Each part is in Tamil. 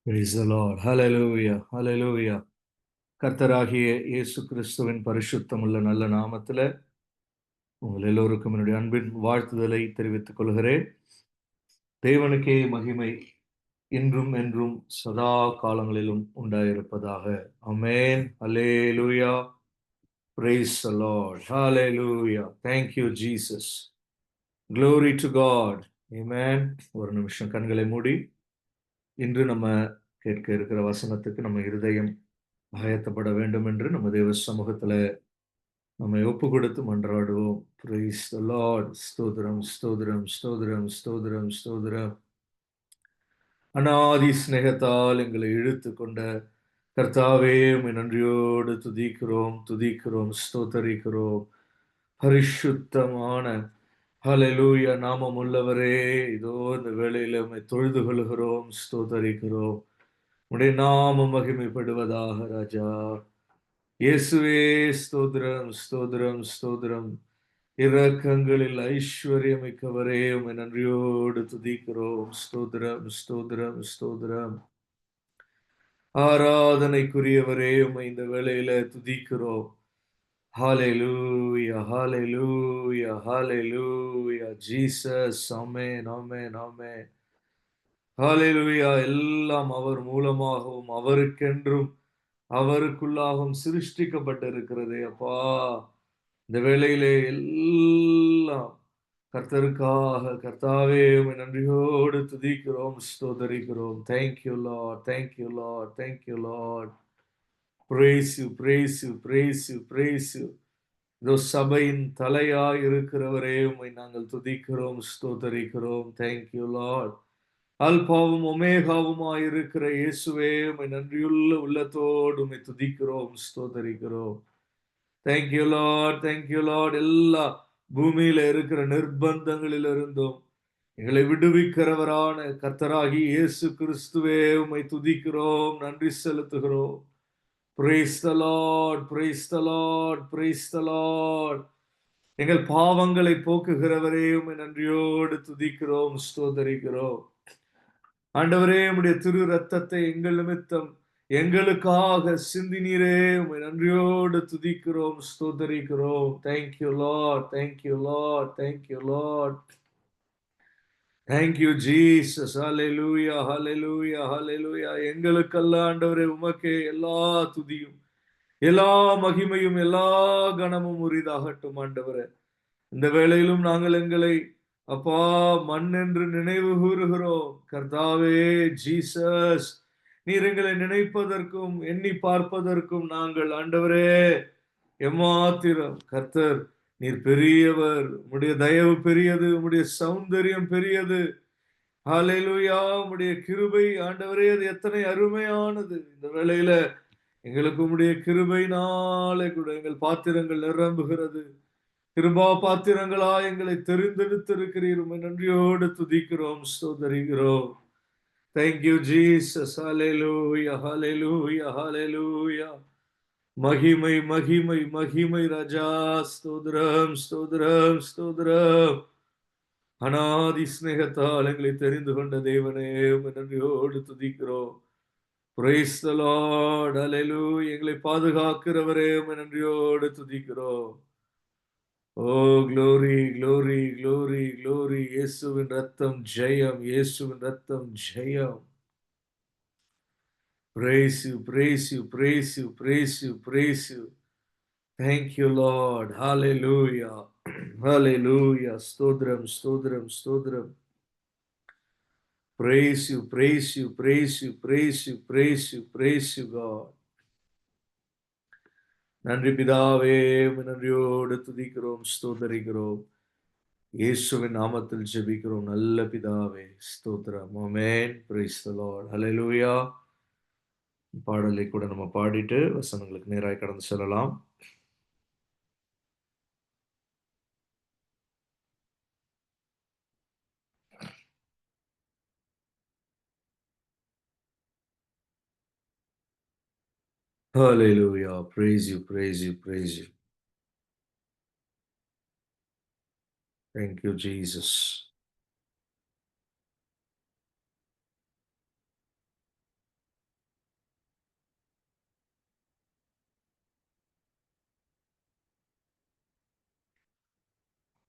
Praise the Lord. Hallelujah. Hallelujah. கர்த்தராகிய இயேசு கிறிஸ்துவின் பரிசுத்தமுள்ள நல்ல நாமத்தில உங்கள் எல்லோருக்கும் என்னுடைய அன்பின் வாழ்த்துதலை தெரிவித்துக் கொள்கிறேன். தேவனுக்கே மகிமை இன்றும் என்றும் சதா காலங்களிலும் உண்டாயிருப்பதாக. ஆமென். ஹல்லேலூயா. Praise the Lord. Hallelujah. Thank you, Jesus. Glory to God. Amen. ஒரு நிமிஷம் கண்களை மூடி இன்று நம்ம கேட்க இருக்கிற வசனத்துக்கு நம்ம இருதயம் ஆயத்தப்பட வேண்டும் என்று நம்ம தேவ சமூகத்துல நம்மை ஒப்பு கொடுத்து மன்றாடுவோம். Praise the Lord. ஸ்தோத்திரம், ஸ்தோத்திரம், ஸ்தோத்திரம், ஸ்தோத்திரம், ஸ்தோத்திரம். அநாதி சிநேகத்தால் எங்களை இழுத்து கொண்ட கர்த்தாவே, உம்மை நன்றியோடு துதிக்கிறோம், துதிக்கிறோம், ஸ்தோத்தரிக்கிறோம். பரிசுத்தமான ஹalleluya நாமம் உள்ளவரே, இதோ இந்த வேளையில உம்மை தொழுது கொள்கிறோம், ஸ்தோத்தரிக்கிறோம். உம்முடைய நாமம் மகிமைப்படுவதாக ராஜா. இயேசுவே ஸ்தோத்திரம், ஸ்தோத்திரம், ஸ்தோத்திரம். இரக்கங்களில் ஐஸ்வர்யமிக்கவரே, உம்மை நன்றியோடு துதிக்கிறோம். ஸ்தோத்திரம், ஸ்தோத்திரம், ஸ்தோத்திரம். ஆராதனைக்குரியவரே, உம்மை இந்த வேளையில துதிக்கிறோம். ஹalleluya, ஹalleluya, ஹalleluya. ஜீசஸ். ஆமென், ஆமென், ஆமென். ஹalleluya. எல்லாம் அவர் மூலமாகவும் அவருக்கென்றும் அவருக்குள்ளாகவும் சிருஷ்டிக்கப்பட்டிருக்கிறது அப்பா. இந்த வேளையிலே எல்லாம் கர்த்தருக்காக கர்த்தாவே உம்மை நன்றியோடு துதிக்கிறோம், ஸ்தோத்தரிக்கிறோம். Thank you Lord, thank you Lord, thank you Lord. Praise you, praise you, praise you, praise you. இதோ சபையின் தலையாய் இருக்கிறவரே, உம்மை நாங்கள் துதிக்கிறோம், ஸ்தோத்தரிக்கிறோம். Thank you Lord. அல்பாவும் ஒமேகாவுமாய் இருக்கிற இயேசுவே, உம்மை நன்றியுள்ள உள்ளத்தோடு உம்மை துதிக்கிறோம், ஸ்தோத்தரிக்கிறோம். Thank you Lord, thank you Lord. எல்லா பூமியில இருக்கிற நிர்பந்தங்களிலிருந்தும் எங்களை விடுவிக்கிறவரான கர்த்தராகி இயேசு கிறிஸ்துவே, உம்மை துதிக்கிறோம், நன்றி செலுத்துகிறோம். Praise the Lord, praise the Lord, praise the Lord. எங்கள் பாவங்களை போக்குகிறவரே, உம்மை நன்றியோடு துதிக்கிறோம், ஸ்தோத்தரிக்கிறோம். ஆண்டவரே, உம்முடைய திரு ரத்தத்தை எங்கள் நிமித்தம் எங்களுக்காக சிந்தினீரே, உம்மை நன்றியோடு துதிக்கிறோம், ஸ்தோத்தரிக்கிறோம். Thank you Lord, thank you Lord, thank you Lord. Thank you Jesus. Hallelujah, hallelujah, hallelujah. எங்களுக்கல்ல ஆண்டவரே, உமக்கே எல்லா துதியும் எல்லா மகிமையும் எல்லா கனமும் உரிதாகட்டும் ஆண்டவரே. இந்த வேளையிலும் நாங்கள் எங்களை அப்பா மண் என்று நினைவு கூறுகிறோம் கர்த்தாவே. ஜீசஸ், நீர் எங்களை நினைப்பதற்கும் எண்ணி பார்ப்பதற்கும் நாங்கள் ஆண்டவரே எம்மாத்திரம். கர்த்தர், நீர் பெரியவர், உம்முடைய தயவு பெரியது, உம்முடைய சௌந்தரியம் பெரியது. ஹalleluya. உம்முடைய கிருபை ஆண்டவரே, அது எத்தனை அருமையானது. இந்த வேளையில எங்களுக்கு உம்முடைய கிருபையினாலே கூட எங்கள் பாத்திரங்கள் நிரம்புகிறது. கிருபா பாத்திரங்களா எங்களை தெரிந்தெடுத்திருக்கிறீர். உம்மை நன்றியோடு துதிக்கிறோம், ஸ்தோத்தரிக்கிறோம். Thank you Jesus. Hallelujah, hallelujah, hallelujah. மகிமை, மகிமை, மகிமை ராஜா. ஸ்தோத்திரம், ஸ்தோத்திரம், ஸ்தோத்திரம். அநாதி சிநேகத்தால் எங்களை தெரிந்து கொண்ட தேவனே, உம்மை நன்றியோடு துதிக்கிறோம். Praise the Lord. Hallelujah. எங்களை பாதுகாக்கிறவரே, உம்மை நன்றியோடு துதிக்கிறோம். Oh, glory, glory, glory, glory. இயேசுவின் ரத்தம் ஜெயம், இயேசுவின் ரத்தம் ஜெயம். Praise you, praise you, praise you, praise you, praise you. Thank you, Lord. Hallelujah. Hallelujah. ஸ்தோத்திரம், ஸ்தோத்திரம், ஸ்தோத்திரம். Praise you, praise you, praise you, praise you, praise you, praise you, God. நன்றி பிதாவே, உம்மை நன்றியோடு துதிக்கிறோம், ஸ்தோத்தரிக்கிறோம். இயேசுவின் நாமத்தில் ஜெபிக்கிறோம் நல்ல பிதாவே, ஸ்தோத்திரம். ஆமென். Praise the Lord. Hallelujah. பாடலை கூட நம்ம பாடிட்டு வசனங்களுக்கு நேராய் கடந்து செல்லலாம். Hallelujah. Praise you, praise you, praise you. Thank you, Jesus.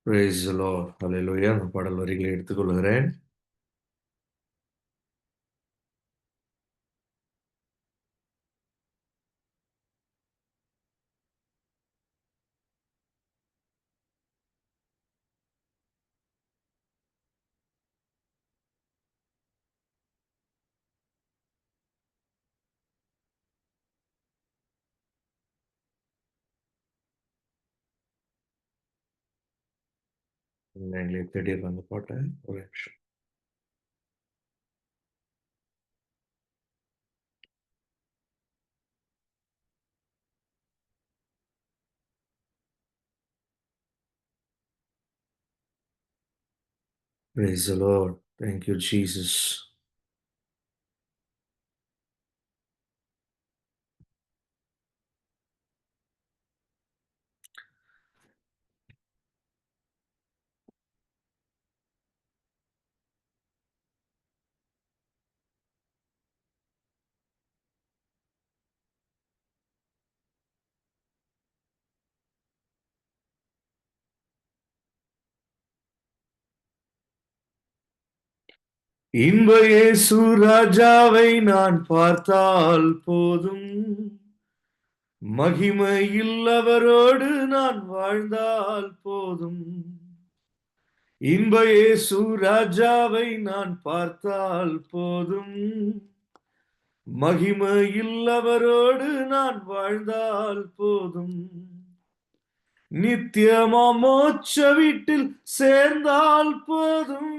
Praise the Lord. Hallelujah. அந்த பாடல் வரிகளை எடுத்துக்கொள்கிறேன். எங்களை தேடிடுறேன் அந்த பாட்டை. ஒரு நிமிஷம். Praise the Lord. Thank you, Jesus. இன்ப இயேசு ராஜாவை நான் பார்த்தால் போதும், மகிமையில் அவரோடு நான் வாழ்ந்தால் போதும். இன்ப இயேசு ராஜாவை நான் பார்த்தால் போதும், மகிமையில் அவரோடு நான் வாழ்ந்தால் போதும். நித்தியமா மோட்ச வீட்டில் சேர்ந்தால் போதும்.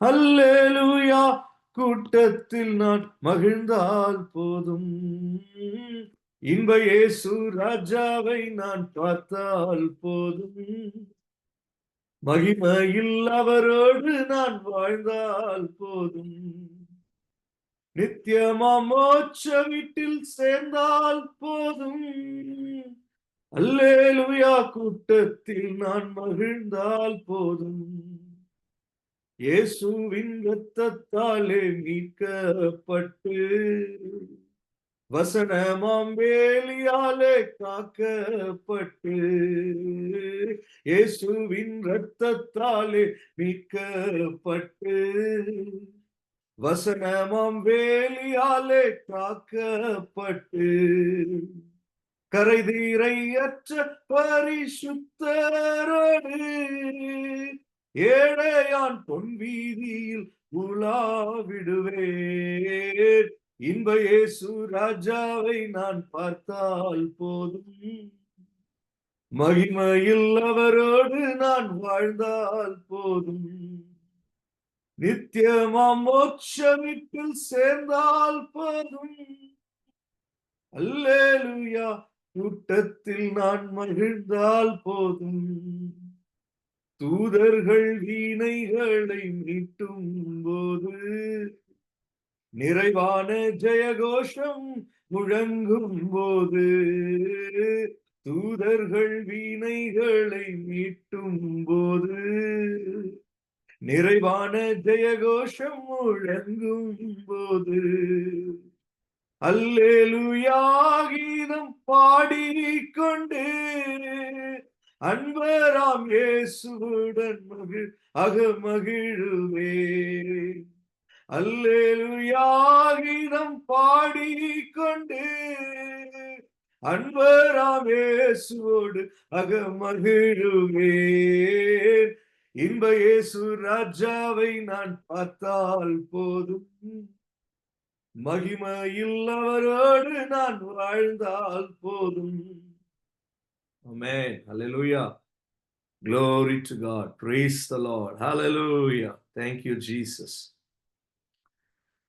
அல்லேலூயா கூட்டத்தில் நான் மகிழ்ந்தால் போதும். இன்ப இயேசு ராஜாவை நான் பார்த்தால் போதும், மகிமையில் அவரோடு நான் வாழ்ந்தால் போதும். நித்தியமா மோட்ச வீட்டில் சேர்ந்தால் போதும். அல்லேலூயா கூட்டத்தில் நான் மகிழ்ந்தால் போதும். இயேசுவின் இரத்தத்தாலே மீட்கப்பட்டு, வசனமாம் வேலியாலே காக்கப்பட்டு, இயேசுவின் இரத்தத்தாலே மீட்கப்பட்டு, வசனமாம் வேலியாலே காக்கப்பட்டு, கரைதீரையற்ற பரிசுத்தரோடு ஏழையான் பொன் வீதியில் உலாவிடுவேன். இன்ப இயேசு ராஜாவை நான் பார்த்தால் போதும், மகிமையில் அவரோடு நான் வாழ்ந்தால் போதும். நித்தியமாம் மோட்ச வீட்டில் சேர்ந்தால் போதும். அல்லேலூயா கூட்டத்தில் நான் மகிழ்ந்தால் போதும். தூதர்கள் வீணைகளை மீட்டும் போது நிறைவான ஜெயகோஷம் முழங்கும் போது, தூதர்கள் வீணைகளை மீட்டும் போது நிறைவான ஜெயகோஷம் முழங்கும் போது, அல்லேலூயா கீதம் பாடிக்கொண்டு அன்பராம் இயேசுவுடன் மகிழுவேன். அல்லேலூயா கீதம் பாடிக்கொண்டு அன்பராம் இயேசுவோடு மகிழுவேன். இன்ப இயேசு ராஜாவை நான் பார்த்தால் போதும், மகிமையில் அவரோடு நான் வாழ்ந்தால் போதும். Amen. Hallelujah. Glory to God. Praise the Lord. Hallelujah. Thank you, Jesus.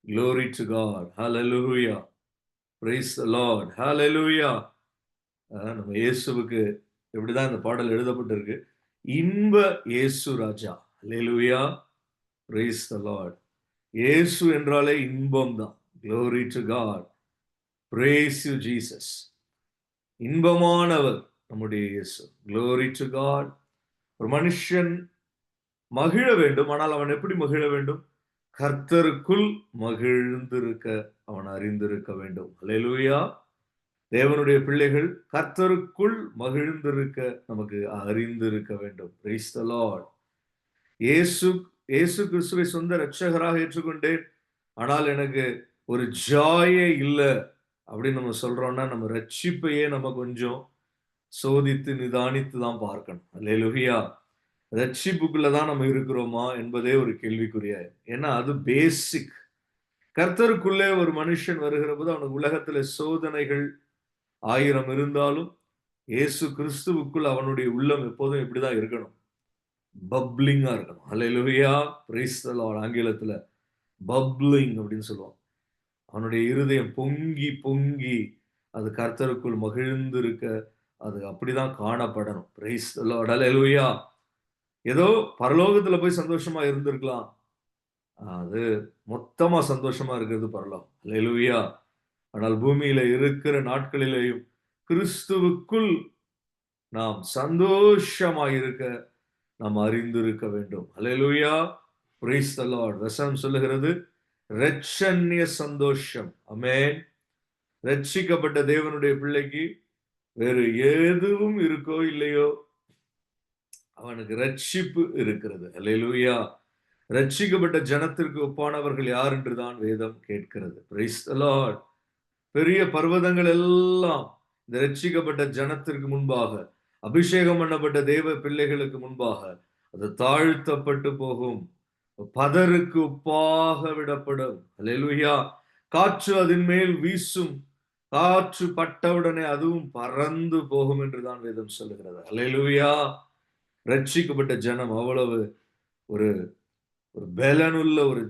Glory to God. Hallelujah. Praise the Lord. Hallelujah. நம்ம இயேசுவுக்கு எப்படிதான் இந்த பாடல் எழுதப்பட்டிருக்கு? இன்ப இயேசு ராஜா. Hallelujah. Praise the Lord. இயேசு என்றாலே இன்பம் தான். Glory to God. Praise you, Jesus. இன்பமானவர் நம்முடைய இயேசு. Glory to God. ஒரு மனுஷன் மகிழ வேண்டும், ஆனால் அவன் எப்படி மகிழ வேண்டும்? கர்த்தருக்குள் மகிழ்ந்திருக்க அவன் அறிந்திருக்க வேண்டும். அல்லேலூயா. தேவனுடைய பிள்ளைகள் கர்த்தருக்குள் மகிழ்ந்திருக்க நமக்கு அறிந்திருக்க வேண்டும். Price the Lord. இயேசு இயேசு கிறிஸ்துவை சொந்த இரட்சகராக ஏற்றுக்கொண்டேன், ஆனால் எனக்கு ஒரு ஜாயே இல்ல அப்படின்னு நம்ம சொல்றோம்னா, நம்ம ரட்சிப்பையே நம்ம கொஞ்சம் சோதித்து நிதானித்து தான் பார்க்கணும். அல்லேலூயா. ரட்சிப்புக்குள்ள தான் நம்ம இருக்கிறோமா என்பதே ஒரு கேள்விக்குறியா. ஏன்னா அது பேசிக். கர்த்தருக்குள்ளே ஒரு மனுஷன் வருகிற போது அவனுக்கு உலகத்துல சோதனைகள் 1000 இருந்தாலும் இயேசு கிறிஸ்துவுக்குள் அவனுடைய உள்ளம் எப்போதும் இப்படிதான் இருக்கணும். பப்ளிங்கா இருக்கணும். அல்லேலூயா. Praise the lord. ஆங்கிலத்துல பப்ளிங் அப்படின்னு சொல்லுவோம். அவனுடைய இருதயம் பொங்கி பொங்கி அது கர்த்தருக்குள் மகிழ்ந்திருக்க அது அப்படிதான் காணப்படணும். Price the lord. அல்லேலூயா. ஏதோ பரலோகத்துல போய் சந்தோஷமா இருந்திருக்கலாம். அது மொத்தமா சந்தோஷமா இருக்கிறது பரலோகம். அல்லேலூயா. ஆனால் பூமியில இருக்கிற நாட்களிலேயும் கிறிஸ்துவுக்குள் நாம் சந்தோஷமாய் இருக்க நாம் அறிந்திருக்க வேண்டும். அல்லேலூயா. Praise the lord. வசனம் சொல்லுகிறது இரட்சண்ய சந்தோஷம். ஆமென். ரட்சிக்கப்பட்ட தேவனுடைய பிள்ளைக்கு வேறு எதுவும் இருக்கோ இல்லையோ அவனுக்கு ரட்சிப்பு இருக்கிறது. அல்லேலூயா. ரட்சிக்கப்பட்ட ஜனத்திற்கு ஒப்பானவர்கள் யார் என்றுதான் வேதம் கேட்கிறது. Price the Lord. பெரிய பர்வதங்கள் எல்லாம் இந்த ரட்சிக்கப்பட்ட ஜனத்திற்கு முன்பாக, அபிஷேகம் பண்ணப்பட்ட தேவ பிள்ளைகளுக்கு முன்பாக அது தாழ்த்தப்பட்டு போகும். பதருக்கு ஒப்பாக விடப்படும். அல்லேலூயா. காற்று அதன் மேல் வீசும். காற்று பட்டவுடனே அதுவும் பறந்து போகும் என்றுதான் வேதம் சொல்லுகிறது. அல்லேலூயா. ரட்சிக்கப்பட்ட ஜனம் அவ்வளவு ஒரு ஒரு பலனுள்ள ஒரு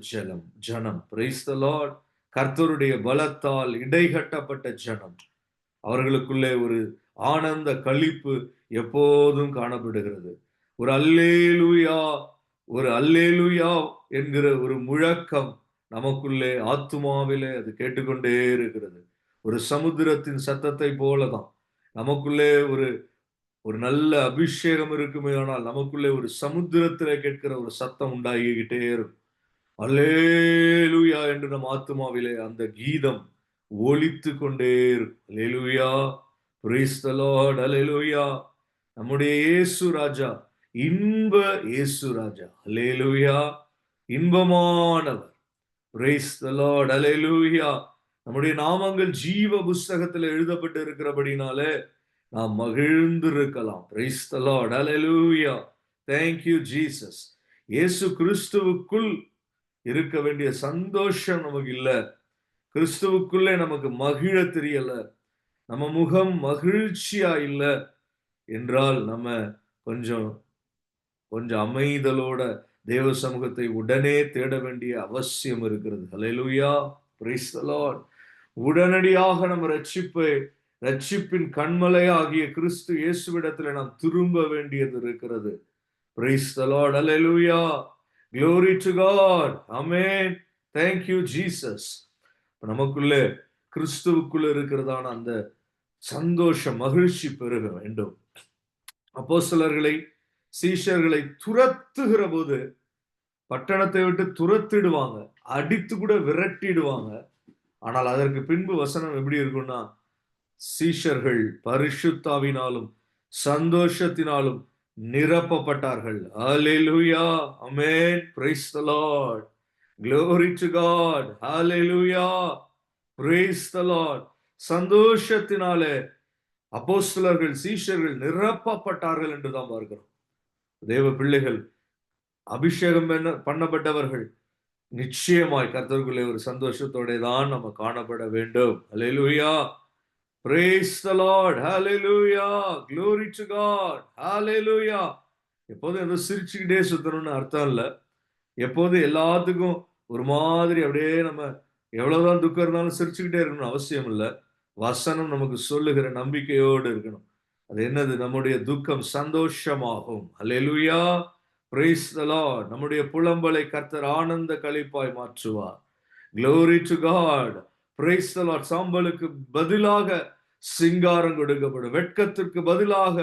ஜனம். Price the Lord. கர்த்தருடைய பலத்தால் இடைகட்டப்பட்ட ஜனம். அவர்களுக்குள்ளே ஒரு ஆனந்த களிப்பு எப்போதும் காணப்படுகிறது. ஒரு அல்லேலூயா, ஒரு அல்லேலூயா என்கிற ஒரு முழக்கம் நமக்குள்ளே ஆத்துமாவிலே அது கேட்டுக்கொண்டே இருக்கிறது. ஒரு சமுத்திரத்தின் சத்தத்தை போலதான் நமக்குள்ளே ஒரு ஒரு நல்ல அபிஷேகம் இருக்குமே, ஆனால் நமக்குள்ளே ஒரு சமுத்திரத்திலே கேட்கிற ஒரு சத்தம் உண்டாகிக்கிட்டே இருக்கும். அல்லேலூயா என்று நம் ஆத்துமாவிலே அந்த கீதம் ஒலித்து கொண்டே இருக்கும். Hallelujah. Praise the lord. Hallelujah. நம்முடைய இயேசு ராஜா, இன்ப இயேசு ராஜா. அல்லேலூயா. இன்பமானவர். Price the lord. அல்லேலூயா. நம்முடைய நாமங்கள் ஜீவ புஸ்தகத்தில் எழுதப்பட்டு இருக்கிறபடினாலே நாம் மகிழ்ந்திருக்கலாம். Praise the lord. Hallelujah. Thank you Jesus. இயேசு கிறிஸ்துவுக்குள் இருக்க வேண்டிய சந்தோஷம் நமக்கு இல்ல. கிறிஸ்துவுக்குள்ளே நமக்கு மகிழ தெரியல. நம்ம முகம் மகிழ்ச்சியா இல்ல என்றால் நம்ம கொஞ்சம் கொஞ்சம் அமைதலோட தேவ சமூகத்தை உடனே தேட வேண்டிய அவசியம் இருக்கிறது. ஹல்லேலூயா. Praise the lord. உடனடியாக நம்ம ரட்சிப்பின் கண்மலையாகிய கிறிஸ்து இயேசுவிடத்தில் நாம் திரும்ப வேண்டியது இருக்கிறது. Praise the Lord. Hallelujah. Glory to God. Amen. Thank you Jesus. நமக்குள்ளே கிறிஸ்துவுக்குள்ள இருக்கிறதான அந்த சந்தோஷம் மகிழ்ச்சி பெருக வேண்டும். அப்போஸ்தலர்களை சீஷர்களை துரத்துகிற போது பட்டணத்தை விட்டு துரத்திடுவாங்க, அடித்து கூட விரட்டிடுவாங்க. ஆனால் அதற்கு பின்பு வசனம் எப்படி இருக்கும்னா, சீஷர்கள் பரிசுத்தாவினாலும் சந்தோஷத்தினாலும் நிரப்பப்பட்டார்கள். ஹalleluya. Amen. Praise the Lord. Glory to God. Hallelujah. Praise the Lord. சந்தோஷத்தினாலே அப்போஸ்தலர்கள் சீஷர்கள் நிரப்பப்பட்டார்கள் என்று தான் பார்க்கிறோம். தேவ பிள்ளைகள் அபிஷேகம் பண்ணப்பட்டவர்கள் நிச்சயமாய் கர்த்தருக்குள்ளே ஒரு சந்தோஷத்தோட தான் நம்ம காணப்பட வேண்டும். ஹalleluya. Praise the Lord. Hallelujah. Glory to God. Hallelujah. எப்போதும் ஏதோ சிரிச்சுக்கிட்டே சுத்தணும்னு அர்த்தம் இல்ல. எப்போதும் எல்லாத்துக்கும் ஒரு மாதிரி அப்படியே நம்ம எவ்வளவுதான் துக்கம் இருந்தாலும் சிரிச்சுக்கிட்டே இருக்கணும் அவசியம் இல்ல. வசனம் நமக்கு சொல்லுகிற நம்பிக்கையோடு இருக்கணும். அது என்னது? நம்முடைய துக்கம் சந்தோஷமாகும். ஹல்லேலூயா. Praise the Lord. நம்முடைய புலம்பலை கர்த்தர் ஆனந்த களிப்பாய் மாற்றுவார். Glory to God. Praise the Lord. சாம்பலுக்கு பதிலாக சிங்காரம் கொடுக்கப்படும். வெட்கத்திற்கு பதிலாக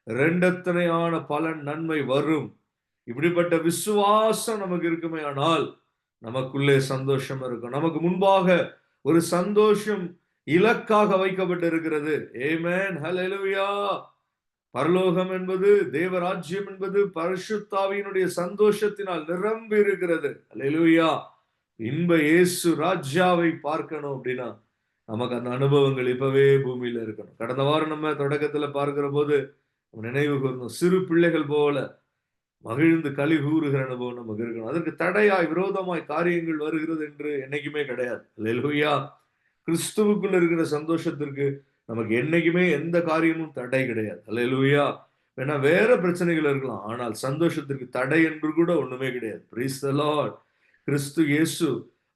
இரண்டத்தனையான பலன் நன்மை வரும். இப்படிப்பட்ட விசுவாசம் நமக்கு இருக்குமே ஆனால் நமக்குள்ளே சந்தோஷம் இருக்கும். நமக்கு முன்பாக ஒரு சந்தோஷம் இலக்காக வைக்கப்பட்டிருக்கிறது. ஆமென். ஹல்லேலூயா. பரலோகம் என்பது, தேவராஜ்யம் என்பது பரிசுத்தாவியினுடைய சந்தோஷத்தினால் நிரம்பி இருக்கிறது. அல்லேலூயா. இன்ப இயேசு ராஜாவை பார்க்கணும் அப்படின்னா நமக்கு அந்த அனுபவங்கள் இப்பவே பூமியில இருக்கணும். கடந்த வாரம் நம்ம தொடக்கத்துல பார்க்கிற போது நினைவு கூர்ந்தோம். சிறு பிள்ளைகள் போல மகிழ்ந்து களி கூறுகிற அனுபவம் நமக்கு இருக்கணும். அதற்கு தடையாய் விரோதமாய் காரியங்கள் வருகிறது என்று என்னைக்குமே கிடையாது. அல்லேலூயா. கிறிஸ்துவுக்குள்ள இருக்கிற சந்தோஷத்திற்கு நமக்கு என்னைக்குமே எந்த காரியமும் தடை கிடையாது. அல்லேலூயா. வேணா வேற பிரச்சனைகள் இருக்கலாம். ஆனால் சந்தோஷத்திற்கு தடை என்று கூட ஒண்ணுமே கிடையாது. Price the Lord. கிறிஸ்து இயேசு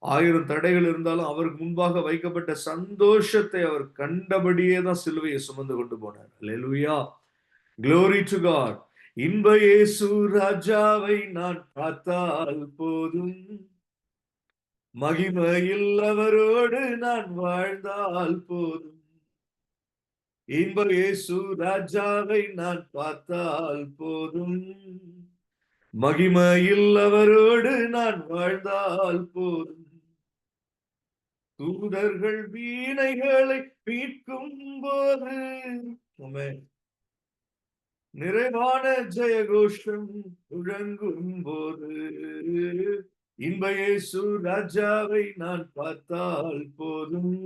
1000 தடைகள் இருந்தாலும் அவருக்கு முன்பாக வைக்கப்பட்ட சந்தோஷத்தை அவர் கண்டபடியே தான் சிலுவையை சுமந்து கொண்டு போனார். அல்லேலூயா. Glory to God. இன்ப இயேசு ராஜாவை நான் பார்த்தால் போதும், மகிமையில் அவரோடு நான் வாழ்ந்தால் போதும். இன்ப இயேசு ராஜாவை நான் பார்த்தால் போதும், மகிமையில் அவரோடு நான் வாழ்ந்தால் போதும். தூதர்கள் வீணைகளை மீட்கும் போது நிறைவான ஜெயகோஷம் முழங்கும் போது, இன்ப இயேசு ராஜாவை நான் பார்த்தால் போதும்,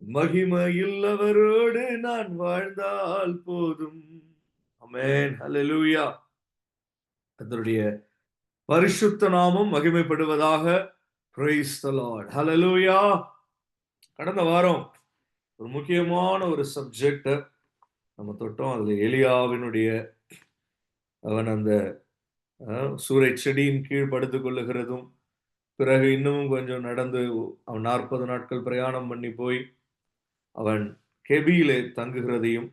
மகிமையில் அவரோடு நான் வாழ்ந்தால் போதும். ஆமென். ஹல்லேலூயா. கர்த்தருடைய பரிசுத்த நாமம் மகிமைப்படுவதாக. Praise the Lord. ஹல்லேலூயா. கடந்த வாரம் ஒரு முக்கியமான ஒரு சப்ஜெக்ட் நம்ம தொட்டோம். அதுல எலியாவினுடைய அவன் அந்த சூறை செடியின் கீழ் படுத்துக் கொள்ளுகிறதும், பிறகு இன்னமும் கொஞ்சம் நடந்து அவன் 40 நாட்கள் பிரயாணம் பண்ணி போய் அவன் கெபியிலே தங்குகிறதையும்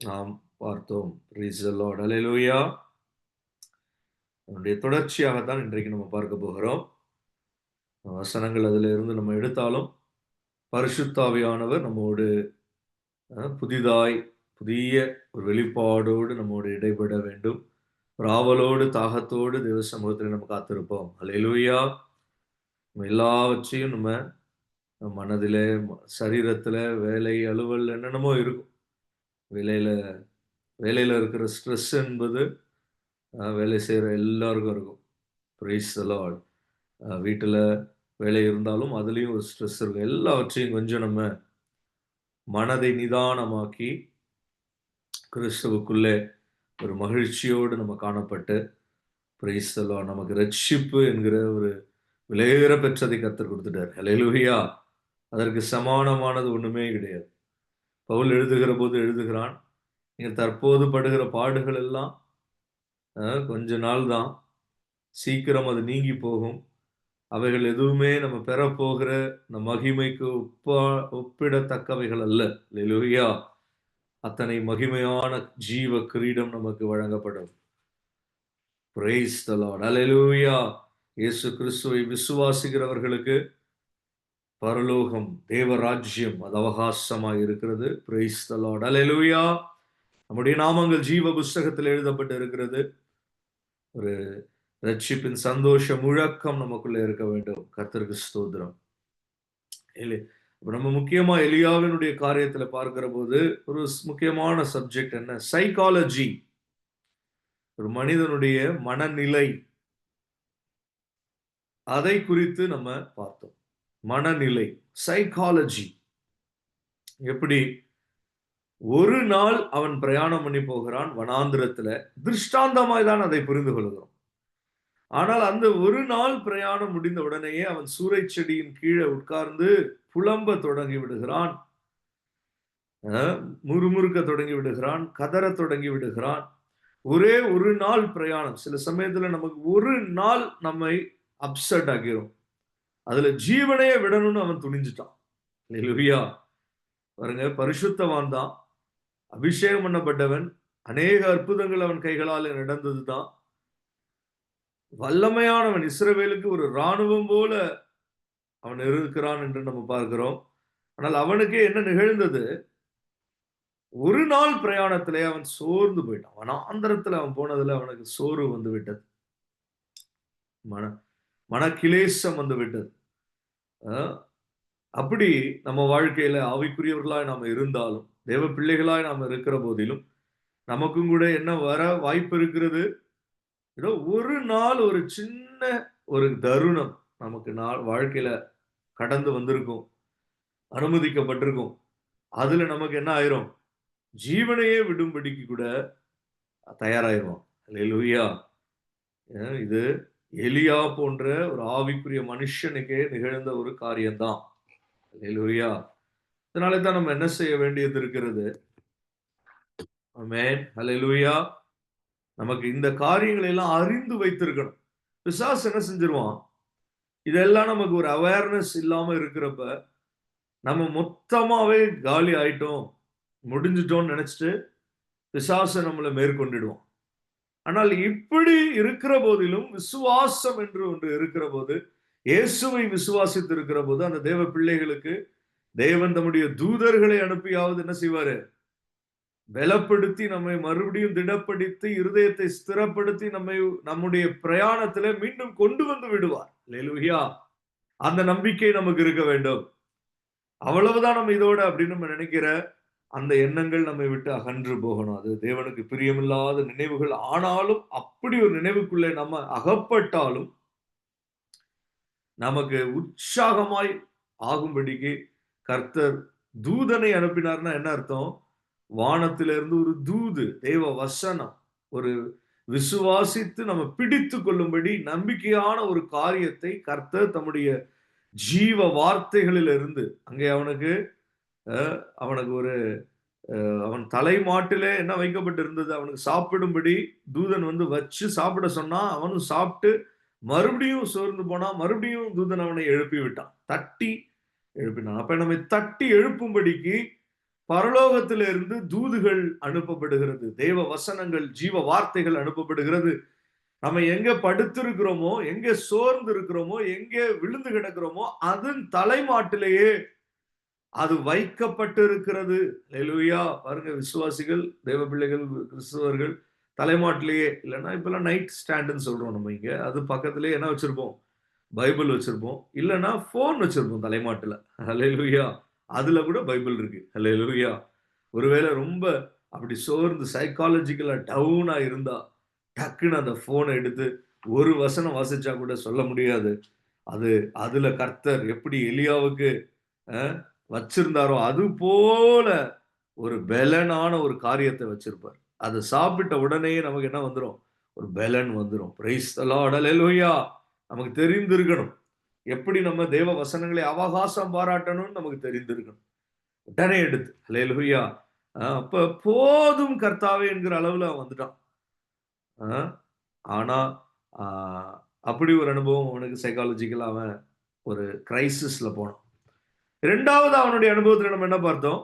நாம் பார்த்தோம். Praise the Lord. ஹல்லேலூயா. அதனுடைய தொடர்ச்சியாகத்தான் இன்றைக்கு நம்ம பார்க்க போகிறோம். வசனங்கள் அதில் இருந்து நம்ம எடுத்தாலும் பரிசுத்த ஆவியானவர் நம்மோடு புதிய ஒரு வெளிப்பாடோடு நம்மோடு இடைபட வேண்டும். ஒரு ஆவலோடு தாகத்தோடு தேவ சமூகத்தில் நம்ம காத்திருப்போம். அல்லேலூயா. நம்ம எல்லாவற்றையும் நம்ம மனதிலே, சரீரத்துல, வேலை, அலுவல் என்னென்னமோ இருக்கும். வேலையில இருக்கிற ஸ்ட்ரெஸ் என்பது வேலை செய்யற எல்லாருக்கும் இருக்கும். Price the Lord. வீட்டுல வேலை இருந்தாலும் அதுலயும் ஒரு ஸ்ட்ரெஸ் இருக்கும். எல்லாவற்றையும் கொஞ்சம் நம்ம மனதை நிதானமாக்கி கிறிஸ்துவுக்குள்ளே ஒரு மகிழ்ச்சியோடு நம்ம காணப்பட்டு, பிரைஸ் தி லார்ட், நமக்கு ரட்சிப்பு என்கிற ஒரு விலையேற பெற்றதை கர்த்தர் கொடுத்துட்டார். ஹல்லேலூயா. அதற்கு சமானமானது ஒண்ணுமே கிடையாது. பவுல் எழுதுகிற போது எழுதுகிறான், நீங்கள் தற்போது படுகிற பாடுகள் எல்லாம் கொஞ்ச நாள் தான், சீக்கிரம் அது நீங்கி போகும். அவைகள் எதுவுமே நம்ம பெறப்போகிற இந்த மகிமைக்கு ஒப்பிடத்தக்கவைகள் அல்ல. அல்லேலூயா. அத்தனை மகிமையான ஜீவ கிரீடம் நமக்கு வழங்கப்படும். Praise the lord. அல்லேலூயா. இயேசு கிறிஸ்துவை விசுவாசிக்கிறவர்களுக்கு பரலோகம், தேவராஜ்யம் அது அவகாசமாக இருக்கிறது. Praise the lord. அல்லேலூயா. நம்முடைய நாமங்கள் ஜீவ புஸ்தகத்தில் எழுதப்பட்டு இருக்கிறது. ஒரு ரட்சிப்பின் சந்தோஷ முழக்கம் நமக்குள்ள இருக்க வேண்டும். கர்த்தருக்கு ஸ்தோத்திரம். நம்ம முக்கியமா எலியாவினுடைய காரியத்துல பார்க்கிற போது ஒரு முக்கியமான சப்ஜெக்ட் என்ன? சைக்காலஜி. ஒரு மனிதனுடைய மனநிலை, அதை குறித்து நம்ம பார்த்தோம். மனநிலை, சைக்காலஜி. எப்படி ஒரு நாள் அவன் பிரயாணம் பண்ணி போகிறான் வனாந்திரத்துல. திருஷ்டாந்தமாய் தான் அதை புரிந்து கொள்கிறோம். ஆனால் அந்த ஒரு நாள் பிரயாணம் முடிந்த உடனேயே அவன் சூறை செடியின் கீழே உட்கார்ந்து புலம்ப தொடங்கி விடுகிறான், முறுமுறுக்க தொடங்கி விடுகிறான், கதற தொடங்கி விடுகிறான். ஒரே ஒரு நாள் பிரயாணம். சில சமயத்துல நமக்கு ஒரு நாள் நம்மை அப்செட் ஆகிரும். அதுல ஜீவனையே விடணும்னு அவன் துணிஞ்சிட்டான். அல்லேலூயா. பாருங்க, பரிசுத்தவான் தான், அபிஷேகம் பண்ணப்பட்டவன், அநேக அற்புதங்கள் அவன் கைகளால் நடந்ததுதான், வல்லமையானவன், இஸ்ரவேலுக்கு ஒரு இராணுவம் போல அவன் இருக்கிறான் என்று நம்ம பார்க்கிறோம். ஆனால் அவனுக்கே என்ன நிகழ்ந்தது? ஒரு நாள் பிரயாணத்திலே அவன் சோர்ந்து போயிட்டான். வனாந்தரத்துல அவன் போனதுல அவனுக்கு சோர்வு வந்து விட்டது, மனக்கிலேசம் வந்து விட்டது. அப்படி நம்ம வாழ்க்கையில ஆவிக்குரியவர்களாய் நாம இருந்தாலும், தேவ பிள்ளைகளாய் நாம இருக்கிற போதிலும், நமக்கும் கூட என்ன வர வாய்ப்பு இருக்கிறது? ஏதோ ஒரு நாள் ஒரு சின்ன ஒரு தருணம் நமக்கு வாழ்க்கையில கடந்து வந்திருக்கும். அனுமதிக்கப்பட்டிருக்கும். அதுல நமக்கு என்ன ஆயிரும்? ஜீவனையே விடும்படிக்கு கூட தயாராயிருவோம். அல்லேலூயா! இது எலியா போன்ற ஒரு ஆவிக்குரிய மனுஷனுக்கே நிகழ்ந்த ஒரு காரியம் தான். அல்லேலூயா! அதனால தான் நம்ம என்ன செய்ய வேண்டியது இருக்கிறது? ஆமென். அல்லேலூயா! நமக்கு இந்த காரியங்களை எல்லாம் அறிந்து வைத்திருக்கணும். பிசாசு என்ன செஞ்சிருவான்? இதெல்லாம் நமக்கு ஒரு அவேர்னஸ் இல்லாம இருக்கிறப்ப, நம்ம மொத்தமாவே காலி ஆயிட்டோம், முடிஞ்சுட்டோம்னு நெனச்சுட்டு, பிசாசு நம்மள மேற்கொண்டுடுவான். ஆனால் இப்படி இருக்கிற போதிலும், விசுவாசம் என்று ஒன்று இருக்கிறபோது, இயேசுவை விசுவாசித்து இருக்கிறபோது, அந்த தேவ பிள்ளைகளுக்கு தேவன் தம்முடைய தூதர்களை அனுப்பியாவது என்ன செய்வாரு? பலப்படுத்தி நம்மை மறுபடியும் திடப்படுத்தி, இருதயத்தை ஸ்திரப்படுத்தி, நம்முடைய பிரயாணத்திலே மீண்டும் கொண்டு வந்து விடுவார். அல்லேலூயா! அந்த நம்பிக்கை நமக்கு இருக்க வேண்டும். அவ்வளவுதான் நம்ம இதோட அப்படின்னு நம்ம நினைக்கிற அந்த எண்ணங்கள் நம்மை விட்டு அகன்று போகணும். அது தேவனுக்கு பிரியமில்லாத நினைவுகள் ஆனாலும், அப்படி ஒரு நினைவுக்குள்ளே நம்ம அகப்பட்டாலும், நமக்கு உற்சாகமாய் ஆகும்படிக்கு கர்த்தர் தூதனை அனுப்பினார்னா என்ன அர்த்தம்? வானத்திலிருந்து ஒரு தூது, தேவ வசனம், ஒரு விசுவாசித்து நம்ம பிடித்துக் கொள்ளும்படி நம்பிக்கையான ஒரு காரியத்தை கர்த்தர் தம்முடைய ஜீவ வார்த்தைகளிலிருந்து அங்கே அவனுக்கு ஒரு அவன் தலைமாட்டிலே என்ன வைக்கப்பட்டிருந்தது? அவனுக்கு சாப்பிடும்படி தூதன் வந்து வச்சு சாப்பிட சொன்னா, அவனும் சாப்பிட்டு மறுபடியும் சோர்ந்து போனான். மறுபடியும் தூதன் அவனை எழுப்பி விட்டான். தட்டி எழுப்பினான். அப்ப நம்மை தட்டி எழுப்பும்படிக்கு பரலோகத்திலிருந்து தூதுகள் அனுப்பப்படுகிறது. தேவ வசனங்கள், ஜீவ வார்த்தைகள் அனுப்பப்படுகிறது. நம்ம எங்க படுத்திருக்கிறோமோ, எங்க சோர்ந்து இருக்கிறோமோ, எங்கே விழுந்து கிடக்கிறோமோ, அதன் தலைமாட்டிலேயே அது வைக்கப்பட்டிருக்கிறது. அல்லேலூயா! பாருங்க விசுவாசிகள், தேவ பிள்ளைகள், கிறிஸ்தவர்கள் தலைமாட்டிலேயே இல்லன்னா இப்பல்லாம் நைட் ஸ்டாண்டுன்னு சொல்றோம் நம்ம இங்க. அது பக்கத்திலேயே என்ன வச்சிருப்போம்? பைபிள் வச்சிருப்போம். இல்லன்னா ஃபோன் வச்சிருப்போம் தலைமாட்டுல. அல்லேலூயா! அதுல கூட பைபிள் இருக்கு. அல்லேலூயா! ஒருவேளை ரொம்ப அப்படி சோர்ந்து சைக்காலஜிக்கலா டவுனா இருந்தா, டக்குன்னு அந்த ஃபோன எடுத்து ஒரு வசனம் வாசிச்சா கூட சொல்ல முடியாது. அது அதுல கர்த்தர் எப்படி எலியாவுக்கு அ வச்சிருந்தாரோ, அது போல ஒரு பெலனான ஒரு காரியத்த வச்சிருப்பார். அத சாப்பிட்ட உடனேயே நமக்கு என்ன வந்துரும்? ஒரு பெலன் வந்துரும். Praise the lord. அல்லேலூயா! நமக்கு தெரிந்திருக்கணும். எப்படி நம்ம தேவ வசனங்களை அவகாசம் பாராட்டணும்னு நமக்கு தெரிந்திருக்கணும். உடனே எடுத்து அல்லேலூயா! அப்ப போதும் கர்த்தாவே என்கிற அளவுல அவன் வந்துட்டான். அ ஆனா, அ அப்படி ஒரு அனுபவம் அவனுக்கு சைக்காலஜிக்கலா அவன் ஒரு கிரைசிஸ்ல போனான். 2வது அவனுடைய அனுபவத்துல நம்ம என்ன பார்த்தோம்?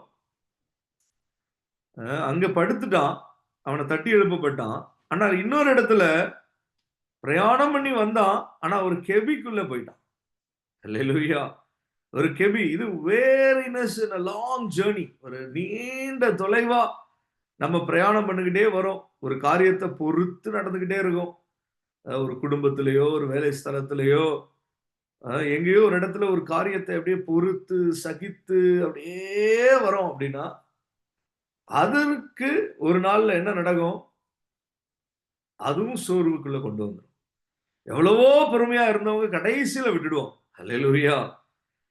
அங்க படுத்துட்டான். அவன தட்டி எழுப்பப்பட்டான். ஆனா இன்னொரு இடத்துல பிரயாணம் பண்ணி வந்தான். ஆனா ஒரு கெபிக்குள்ள போயிட்டான். அல்லேலூயா! ஒரு கெபி. இது வேரினஸ் இன் எ லாங் ஜர்னி. ஒரு நீண்ட தொலைவா நம்ம பிரயாணம் பண்ணிக்கிட்டே வரோம். ஒரு காரியத்த பொறுத்து நடந்துகிட்டே இருக்கோம். ஒரு குடும்பத்திலயோ, ஒரு வேலை ஸ்தலத்திலயோ, எங்கேயோ ஒரு இடத்துல ஒரு காரியத்த அப்படியே பொறுத்து, சகித்து அப்படியே வரோம் அப்படின்னா, அதற்கு ஒரு நாள்ல என்ன நடக்கும்? அதுவும் சோர்வுக்குள்ள கொண்டு வந்துரும். எவ்வளவோ பொறுமையா இருந்தவங்க கடைசியில விட்டுடுவோம். அல்லேலூயா!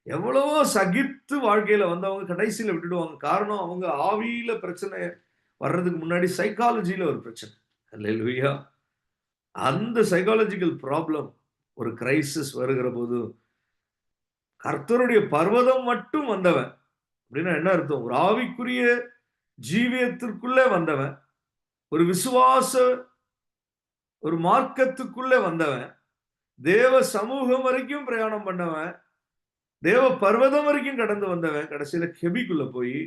எவ்வளவோ சகித்து வாழ்க்கையில வந்தவங்க கடைசியில விட்டுடுவாங்க. காரணம் அவங்க ஆவியில பிரச்சனை வர்றதுக்கு முன்னாடி சைக்காலஜில ஒரு பிரச்சனை. அல்லேலூயா! அந்த சைக்காலஜிக்கல் ப்ராப்ளம் ஒரு கிரைசிஸ் வருகிற போது, கர்த்தருடைய பர்வதம் மட்டும் வந்தவன். அப்படின்னா என்ன அர்த்தம்? ஒரு ஆவிக்குரிய ஜீவியத்திற்குள்ளே வந்தவன். ஒரு விசுவாச ஒரு மார்க்கத்துக்குள்ளே வந்தவன். தேவ சமூகம் வரைக்கும் பிரயாணம் பண்ணவன். தேவ பர்வதம் வரைக்கும் கடந்து வந்தவன். கடைசியில கெபிக்குள்ள போய்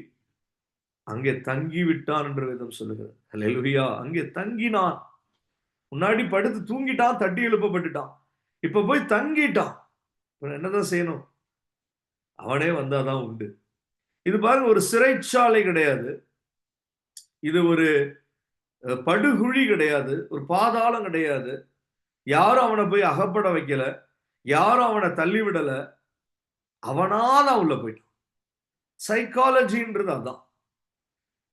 அங்கே தங்கி விட்டான் என்று வேதம் சொல்லுகிறது. அல்லேலூயா! அங்கே தங்கினான். முன்னாடி படுத்து தூங்கிட்டான், தட்டி எழுப்பப்பட்டுட்டான். இப்ப போய் தங்கிட்டான். இப்ப என்னதான் செய்யணும்? அவனே வந்தாதான் உண்டு. இது பாருங்க ஒரு சிறைச்சாலை கிடையாது. இது ஒரு படுகுழி கிடையாது. ஒரு பாதாளம் கிடையாது. யாரும் அவன போய் அகப்பட வைக்கல. யாரும் அவன தள்ளிவிடல. அவனாதான் உள்ள போயிட்டான். சைக்காலஜின்றது அதான்.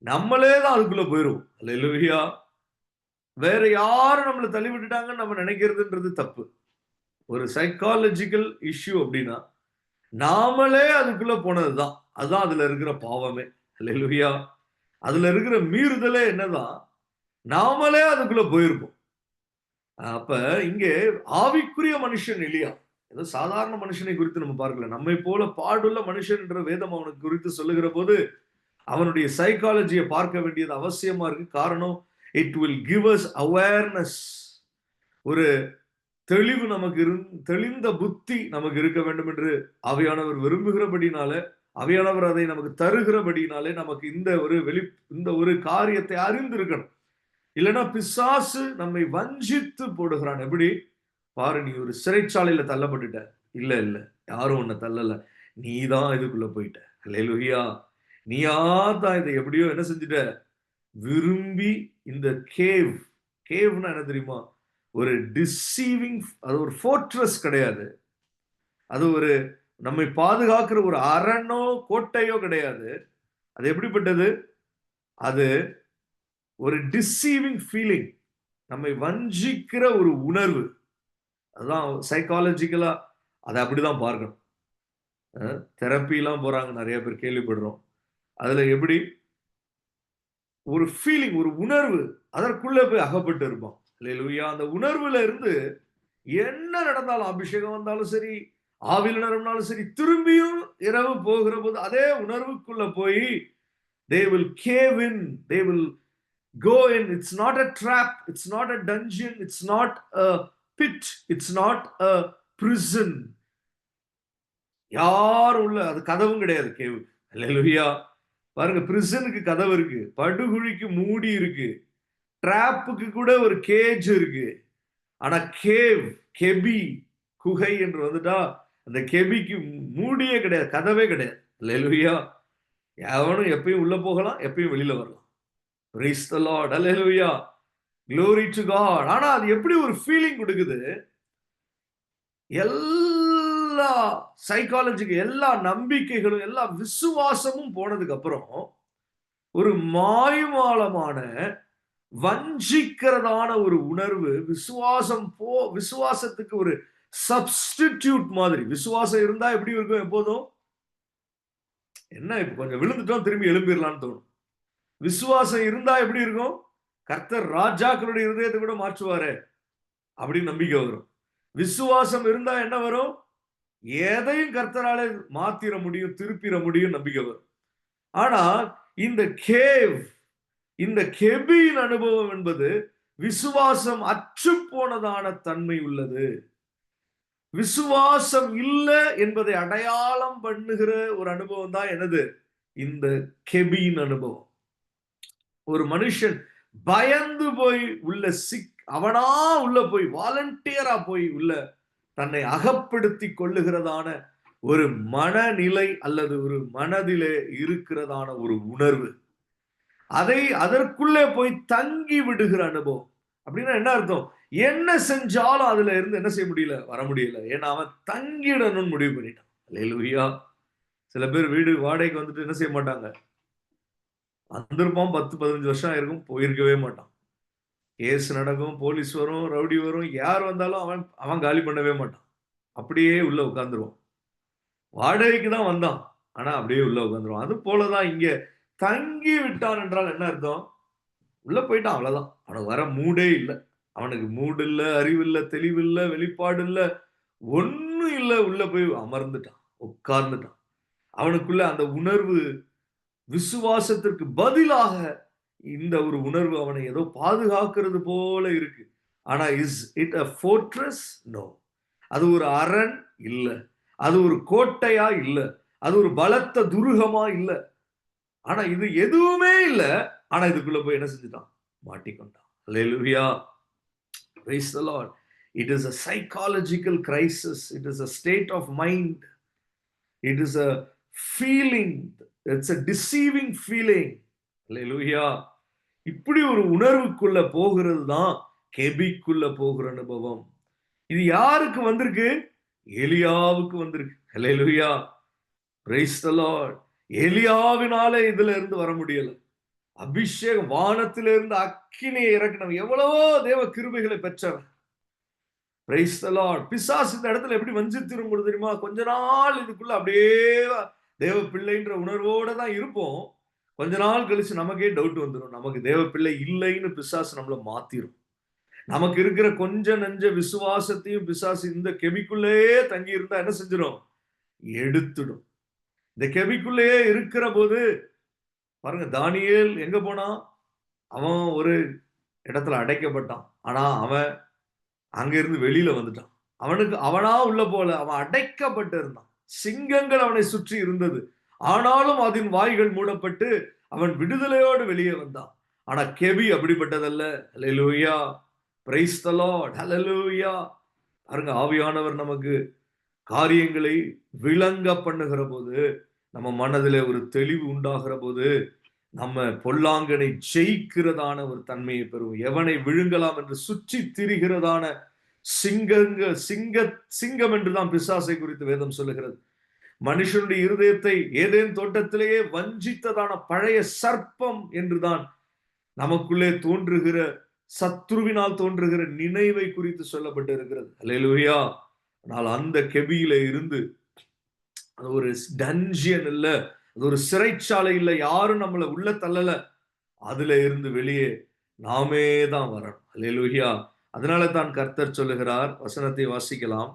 நம்மளே தான் அதுக்குள்ள போயிருவோம். அல்லேலூயா. வேற யாரும் நம்மளை தள்ளி விட்டுட்டாங்கன்னு நம்ம நினைக்கிறதுன்றது தப்பு. ஒரு சைக்காலஜிக்கல் இஷ்யூ அப்படின்னா நாமளே அதுக்குள்ள போனதுதான். அதுதான் அதுல இருக்கிற பாவமே. அல்லேலூயா. அதுல இருக்கிற மீறுதலே என்னதான், நாமளே அதுக்குள்ள போயிருப்போம். அப்ப இங்கே ஆவிக்குரிய மனுஷன் எலியா, ஏதோ சாதாரண மனுஷனை குறித்து நம்ம பார்க்கல. நம்மை போல பாடுள்ள மனுஷன் என்ற வேதம் அவனுக்கு குறித்து சொல்லுகிற போது அவனுடைய சைக்காலஜியை பார்க்க வேண்டியது அவசியமா இருக்கு. காரணம், it will give us awareness. ஒரு தெளிவு நமக்கு தெளிந்த புத்தி நமக்கு இருக்க வேண்டும் என்று ஆவியானவர் விரும்புகிறபடினால, ஆவியானவர் அதை நமக்கு தருகிறபடினாலே நமக்கு இந்த ஒரு காரியத்தை அறிந்திருக்கணும். இல்லைன்னா பிசாசு நம்மை வஞ்சித்து போடுகிறான். எப்படி பாரு, நீ ஒரு சிறைச்சாலையில தள்ளப்பட்டுட்ட. இல்ல இல்ல, யாரும் உன்னை தள்ளல, நீ தான் இதுக்குள்ள போயிட்ட. அல்லேலூயா. நீயா தான் இதை எப்படியோ என்ன செஞ்சுட்ட, விரும்பி இந்த கேவ்னா என்ன தெரியுமா, ஒரு டிசீவிங், அது ஒரு ஃபோர்ட்ரஸ் கிடையாது. அது ஒரு நம்மை பாதுகாக்கிற ஒரு அரணோ கோட்டையோ கிடையாது. அது எப்படிப்பட்டது, அது ஒரு டிசீவிங் ஃபீலிங், நம்மை வஞ்சிக்கிற ஒரு உணர்வு. அதுதான் சைக்காலஜிக்கலா அதை அப்படிதான் பார்க்கணும். தெரப்பிலாம் போறாங்க நிறைய பேர், கேள்விப்படுறோம். அதுல எப்படி ஒரு ஃபீலிங், ஒரு உணர்வு அதற்குள்ள போய் அகப்பட்டு இருப்பான். அல்லேலூயா. அந்த உணர்வுல இருந்து என்ன நடந்தாலும், அபிஷேகம் வந்தாலும் சரி, ஆவில நிரம்பினாலும் சரி, திரும்பியும் இரவு போகிற போது அதே உணர்வுக்குள்ள போய் they will cave in, they will go in. It's not a trap, it's not a dungeon, it's not a pit, it's not a prison. யார் உள்ள, அது கதவும் கிடையாது கேவு. அல்லேலூயா. பாருங்க, பிரிசனுக்கு கதவு இருக்கு, படுகுழிக்கு மூடி இருக்கு, டிராப்புக்கு கூட ஒரு கேஜ் இருக்கு. ஆனா கெபி, குகை என்று வந்துட்டா அந்த கெபிக்கு மூடியே கிடையாது, கதவே கிடையாது. அல்லேலூயா. எவனும் எப்பயும் உள்ள போகலாம், எப்பயும் வெளியில வரலாம். Praise the Lord. Hallelujah. Glory to God. ஆனா அது எப்படி ஒரு ஃபீலிங் கொடுக்குது, எல்லா சைக்காலஜிக்கு, எல்லா நம்பிக்கைகளும், எல்லா விசுவாசமும் போனதுக்கு அப்புறம் ஒரு மாய்மாலமான வஞ்சிக்கிறதான ஒரு உணர்வு, விசுவாசத்துக்கு ஒரு சப்ஸ்டிடியூட் மாதிரி. விசுவாசம் இருந்தா எப்படி இருக்கும், எப்போதும் என்ன இப்ப கொஞ்சம் விழுந்துட்டோம் திரும்பி எழும்பிடலாம்னு தோணும். விசுவாசம் இருந்தா எப்படி இருக்கும், கர்த்தர் ராஜாக்களுடைய இருதயத்தை கூட மாற்றுவாரு அப்படின்னு நம்பிக்கை வரும். விசுவாசம் இருந்தா என்ன வரும், எதையும் கர்த்தராலே மாத்திர முடியும், திருப்பிட முடியும் நம்பிக்கை வரும். ஆனா இந்த கெபின் அனுபவம் என்பது விசுவாசம் அற்று போனதான தன்மை உள்ளது. விசுவாசம் இல்லை என்பதை அடையாளம் பண்ணுகிற ஒரு அனுபவம் தான் என்னது, இந்த கெபின் அனுபவம். ஒரு மனுஷன் பயந்து போய் உள்ள அவனா உள்ள போய் வாலண்டியரா போய் உள்ள தன்னை அகப்படுத்தி கொள்ளுகிறதான ஒரு மனநிலை அல்லது ஒரு மனதிலே இருக்கிறதான ஒரு உணர்வு, அதற்குள்ளே போய் தங்கி விடுகிற அனுபவம். அப்படின்னா என்ன அர்த்தம், என்ன செஞ்சாலும் அதுல இருந்து என்ன செய்ய முடியல, வர முடியல. ஏன்னா அவன் தங்கிடணும்னு முடிவு பண்ணிட்டான். அல்லேலூயா. சில பேர் வீடு வாடகைக்கு வந்துட்டு என்ன செய்ய மாட்டாங்க, வந்திருப்பான் 10-15 வருஷம் ஆயிருக்கும், போயிருக்கவே மாட்டான். கேஸ் நடக்கும், போலீஸ் வரும், ரவுடி வரும், யார் வந்தாலும் அவன் காலி பண்ணவே மாட்டான். அப்படியே உள்ள உட்கார்ந்துருவான். வாடகைக்கு தான் வந்தான், ஆனா அப்படியே உள்ள உட்கார்ந்துருவான். அது போலதான் இங்க தங்கி விட்டான் என்றால் என்ன அர்த்தம், உள்ள போயிட்டான், அவ்வளவுதான். அவனுக்கு வர மூடே இல்லை. அவனுக்கு மூடு இல்லை, அறிவு இல்லை, தெளிவு இல்லை, வெளிப்பாடு இல்லை, ஒன்னும் இல்லை. உள்ள போய் அமர்ந்துட்டான், உட்கார்ந்துட்டான். அவனுக்குள்ள அந்த உணர்வு விசுவாசத்திற்கு பதிலாக இந்த ஒரு உணர்வு அவனை ஏதோ பாதுகாக்கிறது போல இருக்கு. ஆனா is it a fortress? No. அது ஒரு அரண் இல்ல, அது ஒரு கோட்டையா இல்ல, அது ஒரு பலத்த துருகமா இல்ல. ஆனா இது எதுவுமே இல்ல. ஆனா இதுக்குள்ள போய் என்ன செஞ்சுட்டான், மாட்டிக்கொண்டான். Hallelujah. Praise the Lord. It is a psychological crisis. It is a state of mind. It is a feeling. It's a deceiving feeling. Hallelujah. இப்படி ஒரு உணர்வுக்குள்ள போகிறது தான் கெபிக்குள்ள போகிற அனுபவம். இது யாருக்கு வந்திருக்கு, எலியாவுக்கு வந்திருக்கு. ஹல்லேலூயா. Praise the Lord. எலியாவினாலே இதுல இருந்து வர முடியல. அபிஷேகம் வானத்திலிருந்து அக்கினியை இறக்கினவன், எவ்வளவோ தேவ கிருபைகளை பெற்றவன். Price the Lord. பிசாசு இந்த இடத்துல எப்படி வஞ்சித்திரும் தெரியுமா? கொஞ்ச நாள் இதுக்குள்ள அப்படியே தேவ பிள்ளைன்ற உணர்வோட தான் இருப்போம். கொஞ்ச நாள் கழிச்சு நமக்கே டவுட் வந்துடும், நமக்கு தேவ பிள்ளை இல்லைன்னு பிசாசு நம்மள மாத்திரும். நமக்கு இருக்கிற கொஞ்ச நஞ்ச விசுவாசத்தையும் பிசாசு இந்த கெபிக்குள்ளேயே தங்கி இருந்தா என்ன செஞ்சிடும்? எடுத்துடும். இந்த கெபிக்குள்ளேயே இருக்கிற போது பாருங்க, தானியேல் எங்க போனா? அவன் ஒரு இடத்துல அடைக்கப்பட்டான். ஆனா அவன் அங்க இருந்து வெளியில வந்துட்டான். அவனுக்கு அவனா உள்ள போல, அவன் அடைக்கப்பட்டு இருந்தான். சிங்கங்கள் அவனை சுற்றி இருந்தது. ஆனாலும் அதன் வாய்கள் மூடப்பட்டு அவன் விடுதலையோடு வெளியே வந்தான். ஆனா கெபி அப்படிப்பட்டதல்ல. ஹல்லேலூயா, பிரைஸ் தி லார்ட், ஹல்லேலூயா. பாருங்க, ஆவியானவர் நமக்கு காரியங்களை விளங்க பண்ணுகிற போது, நம்ம மனதிலே ஒரு தெளிவு உண்டாகிற போது, நம்ம பொல்லாங்கனை ஜெயிக்கிறதான ஒரு தன்மையை பெறுவோம். எவனை விழுங்கலாம் என்று சுற்றி திரிகிறதான சிங்கம் என்றுதான் பிசாசை குறித்து வேதம் சொல்லுகிறது. மனுஷனுடைய இருதயத்தை ஏதேன் தோட்டத்திலேயே வஞ்சித்ததான பழைய சர்ப்பம் என்றுதான் நமக்குள்ளே தோன்றுகிற, சத்ருவினால் தோன்றுகிற நினைவை குறித்து சொல்லப்பட்டு இருக்கிறது. அல்லேலூயா. ஆனால் அந்த கெபியில இருந்து, அது ஒரு டன்ஜியன் இல்ல, அது ஒரு சிறைச்சாலை இல்ல, யாரும் நம்மள உள்ள தள்ளல. அதுல இருந்து வெளியே நாமே தான் வரணும். அல்லேலூயா. அதனால தான் கர்த்தர் சொல்லுகிறார், வசனத்தை வாசிக்கலாம்.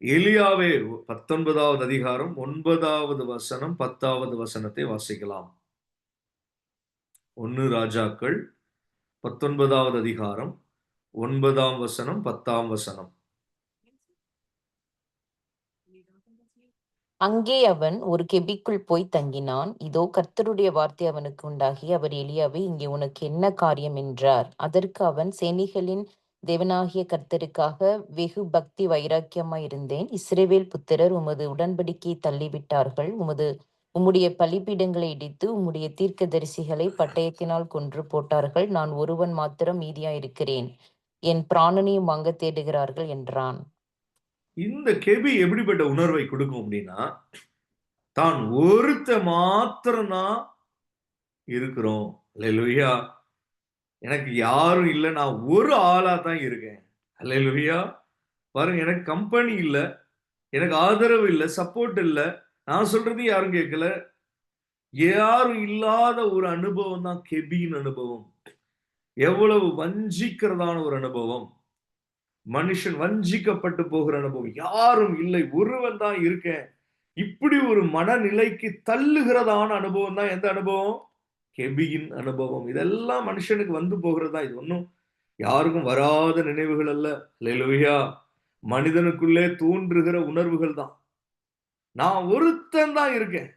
எலியாவே 19வது அதிகாரம் 9வது வசனம் 10வது வசனத்தை வாசிக்கலாம். 1 ராஜாக்கள் 19வது அதிகாரம் 9ஆம் வசனம் 10ஆம் வசனம். அங்கே அவன் ஒரு கெபிக்குள் போய் தங்கினான். இதோ கர்த்தருடைய வார்த்தை அவனுக்கு உண்டாகி, அவர் எலியாவே, இங்கே உனக்கு என்ன காரியம் என்றார். அதற்கு அவன், சேனைகளின் தேவனாகிய கர்த்தருக்காக வெகு பக்தி வைராக்கியமாய் இருந்தேன். இஸ்ரவேல் புத்திரர் உமது உடன்படிக்கையை தள்ளிவிட்டார்கள். உம்முடைய பலிபீடங்களை இடித்து உம்முடைய தீர்க்கதரிசிகளை பட்டயத்தினால் கொன்று போட்டார்கள். நான் ஒருவன் மாத்திரம் மீதியாயிருக்கிறேன். என் பிராணனையும் வாங்க தேடுகிறார்கள் என்றான். இந்த கெபி எப்படிப்பட்ட உணர்வை கொடுக்கும் அப்படின்னா, தான் ஒருத்த மாத்திரம்தான் இருக்கிறோம். அல்லேலூயா. எனக்கு யாரும் இல்லை, நான் ஒரு ஆளா தான் இருக்கேன். அல்லேலூயா. பாருங்க, எனக்கு கம்பெனி இல்ல, எனக்கு ஆதரவு இல்ல, சப்போர்ட் இல்ல, நான் சொல்றது யாரும் கேட்கல. யாரும் இல்லாத ஒரு அனுபவம் தான் கெபியின் அனுபவம். எவ்வளவு வஞ்சிக்கிறதான ஒரு அனுபவம். மனுஷன் வஞ்சிக்கப்பட்டு போகிற அனுபவம். யாரும் இல்லை, ஒருவன் தான் இருக்கேன். இப்படி ஒரு மனநிலைக்கு தள்ளுகிறதான அனுபவம் தான் எந்த அனுபவம்? கெபியின் அனுபவம். இதெல்லாம் மனுஷனுக்கு வந்து போகிறதா. இது ஒன்றும் யாருக்கும் வராத நினைவுகள் அல்ல. அல்லேலூயா. மனிதனுக்குள்ளே தோன்றுகிற உணர்வுகள் தான். நான் ஒருத்தன் தான் இருக்கேன்,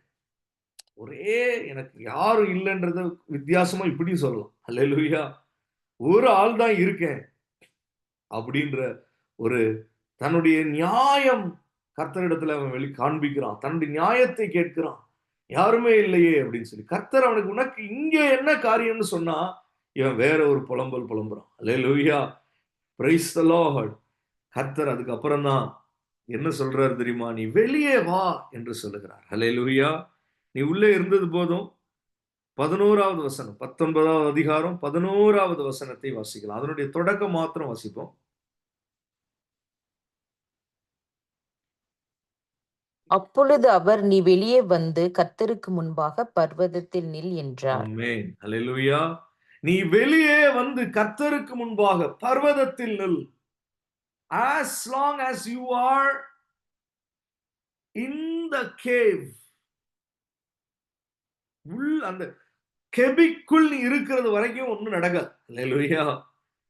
ஒரே எனக்கு யாரும் இல்லைன்றத வித்தியாசமா இப்படி சொல்லலாம். அல்லேலூயா. ஒரு ஆள் தான் இருக்கேன் அப்படின்ற ஒரு தன்னுடைய நியாயம் கர்த்தரிடத்துல அவன் காண்பிக்கிறான். தன்னுடைய நியாயத்தை கேட்கிறான். யாருமே இல்லையே அப்படின்னு சொல்லி கர்த்தர் அவனுக்கு, உனக்கு இங்க என்ன காரியம்னு சொன்னா, இவன் வேற ஒரு புலம்பல் புலம்புறான். அல்லேலூயா, பிரைஸ் தி லார்ட். கர்த்தர் அதுக்கப்புறம் தான் என்ன சொல்றாரு தெரியுமா? நீ வெளியே வா என்று சொல்லுகிறார். அல்லேலூயா. நீ உள்ளே இருந்தது போதும். 11வது வசனம், 19வது அதிகாரம் 11வது வசனத்தை வாசிக்கலாம். அதனுடைய தொடக்கம் மாத்திரம் வாசிப்போம். அப்பொழுது அவர், நீ வெளியே வந்து கர்த்தருக்கு முன்பாக பர்வதத்தில் நில் என்றார். ஆமென். அல்லேலூயா. நீ வெளியே வந்து கர்த்தருக்கு முன்பாக பர்வதத்தில் நில். As long as you are in the cave, அந்த கெபிக்குள் நீ இருக்கிறது வரைக்கும் ஒண்ணும் நடக்காது. அல்லேலூயா.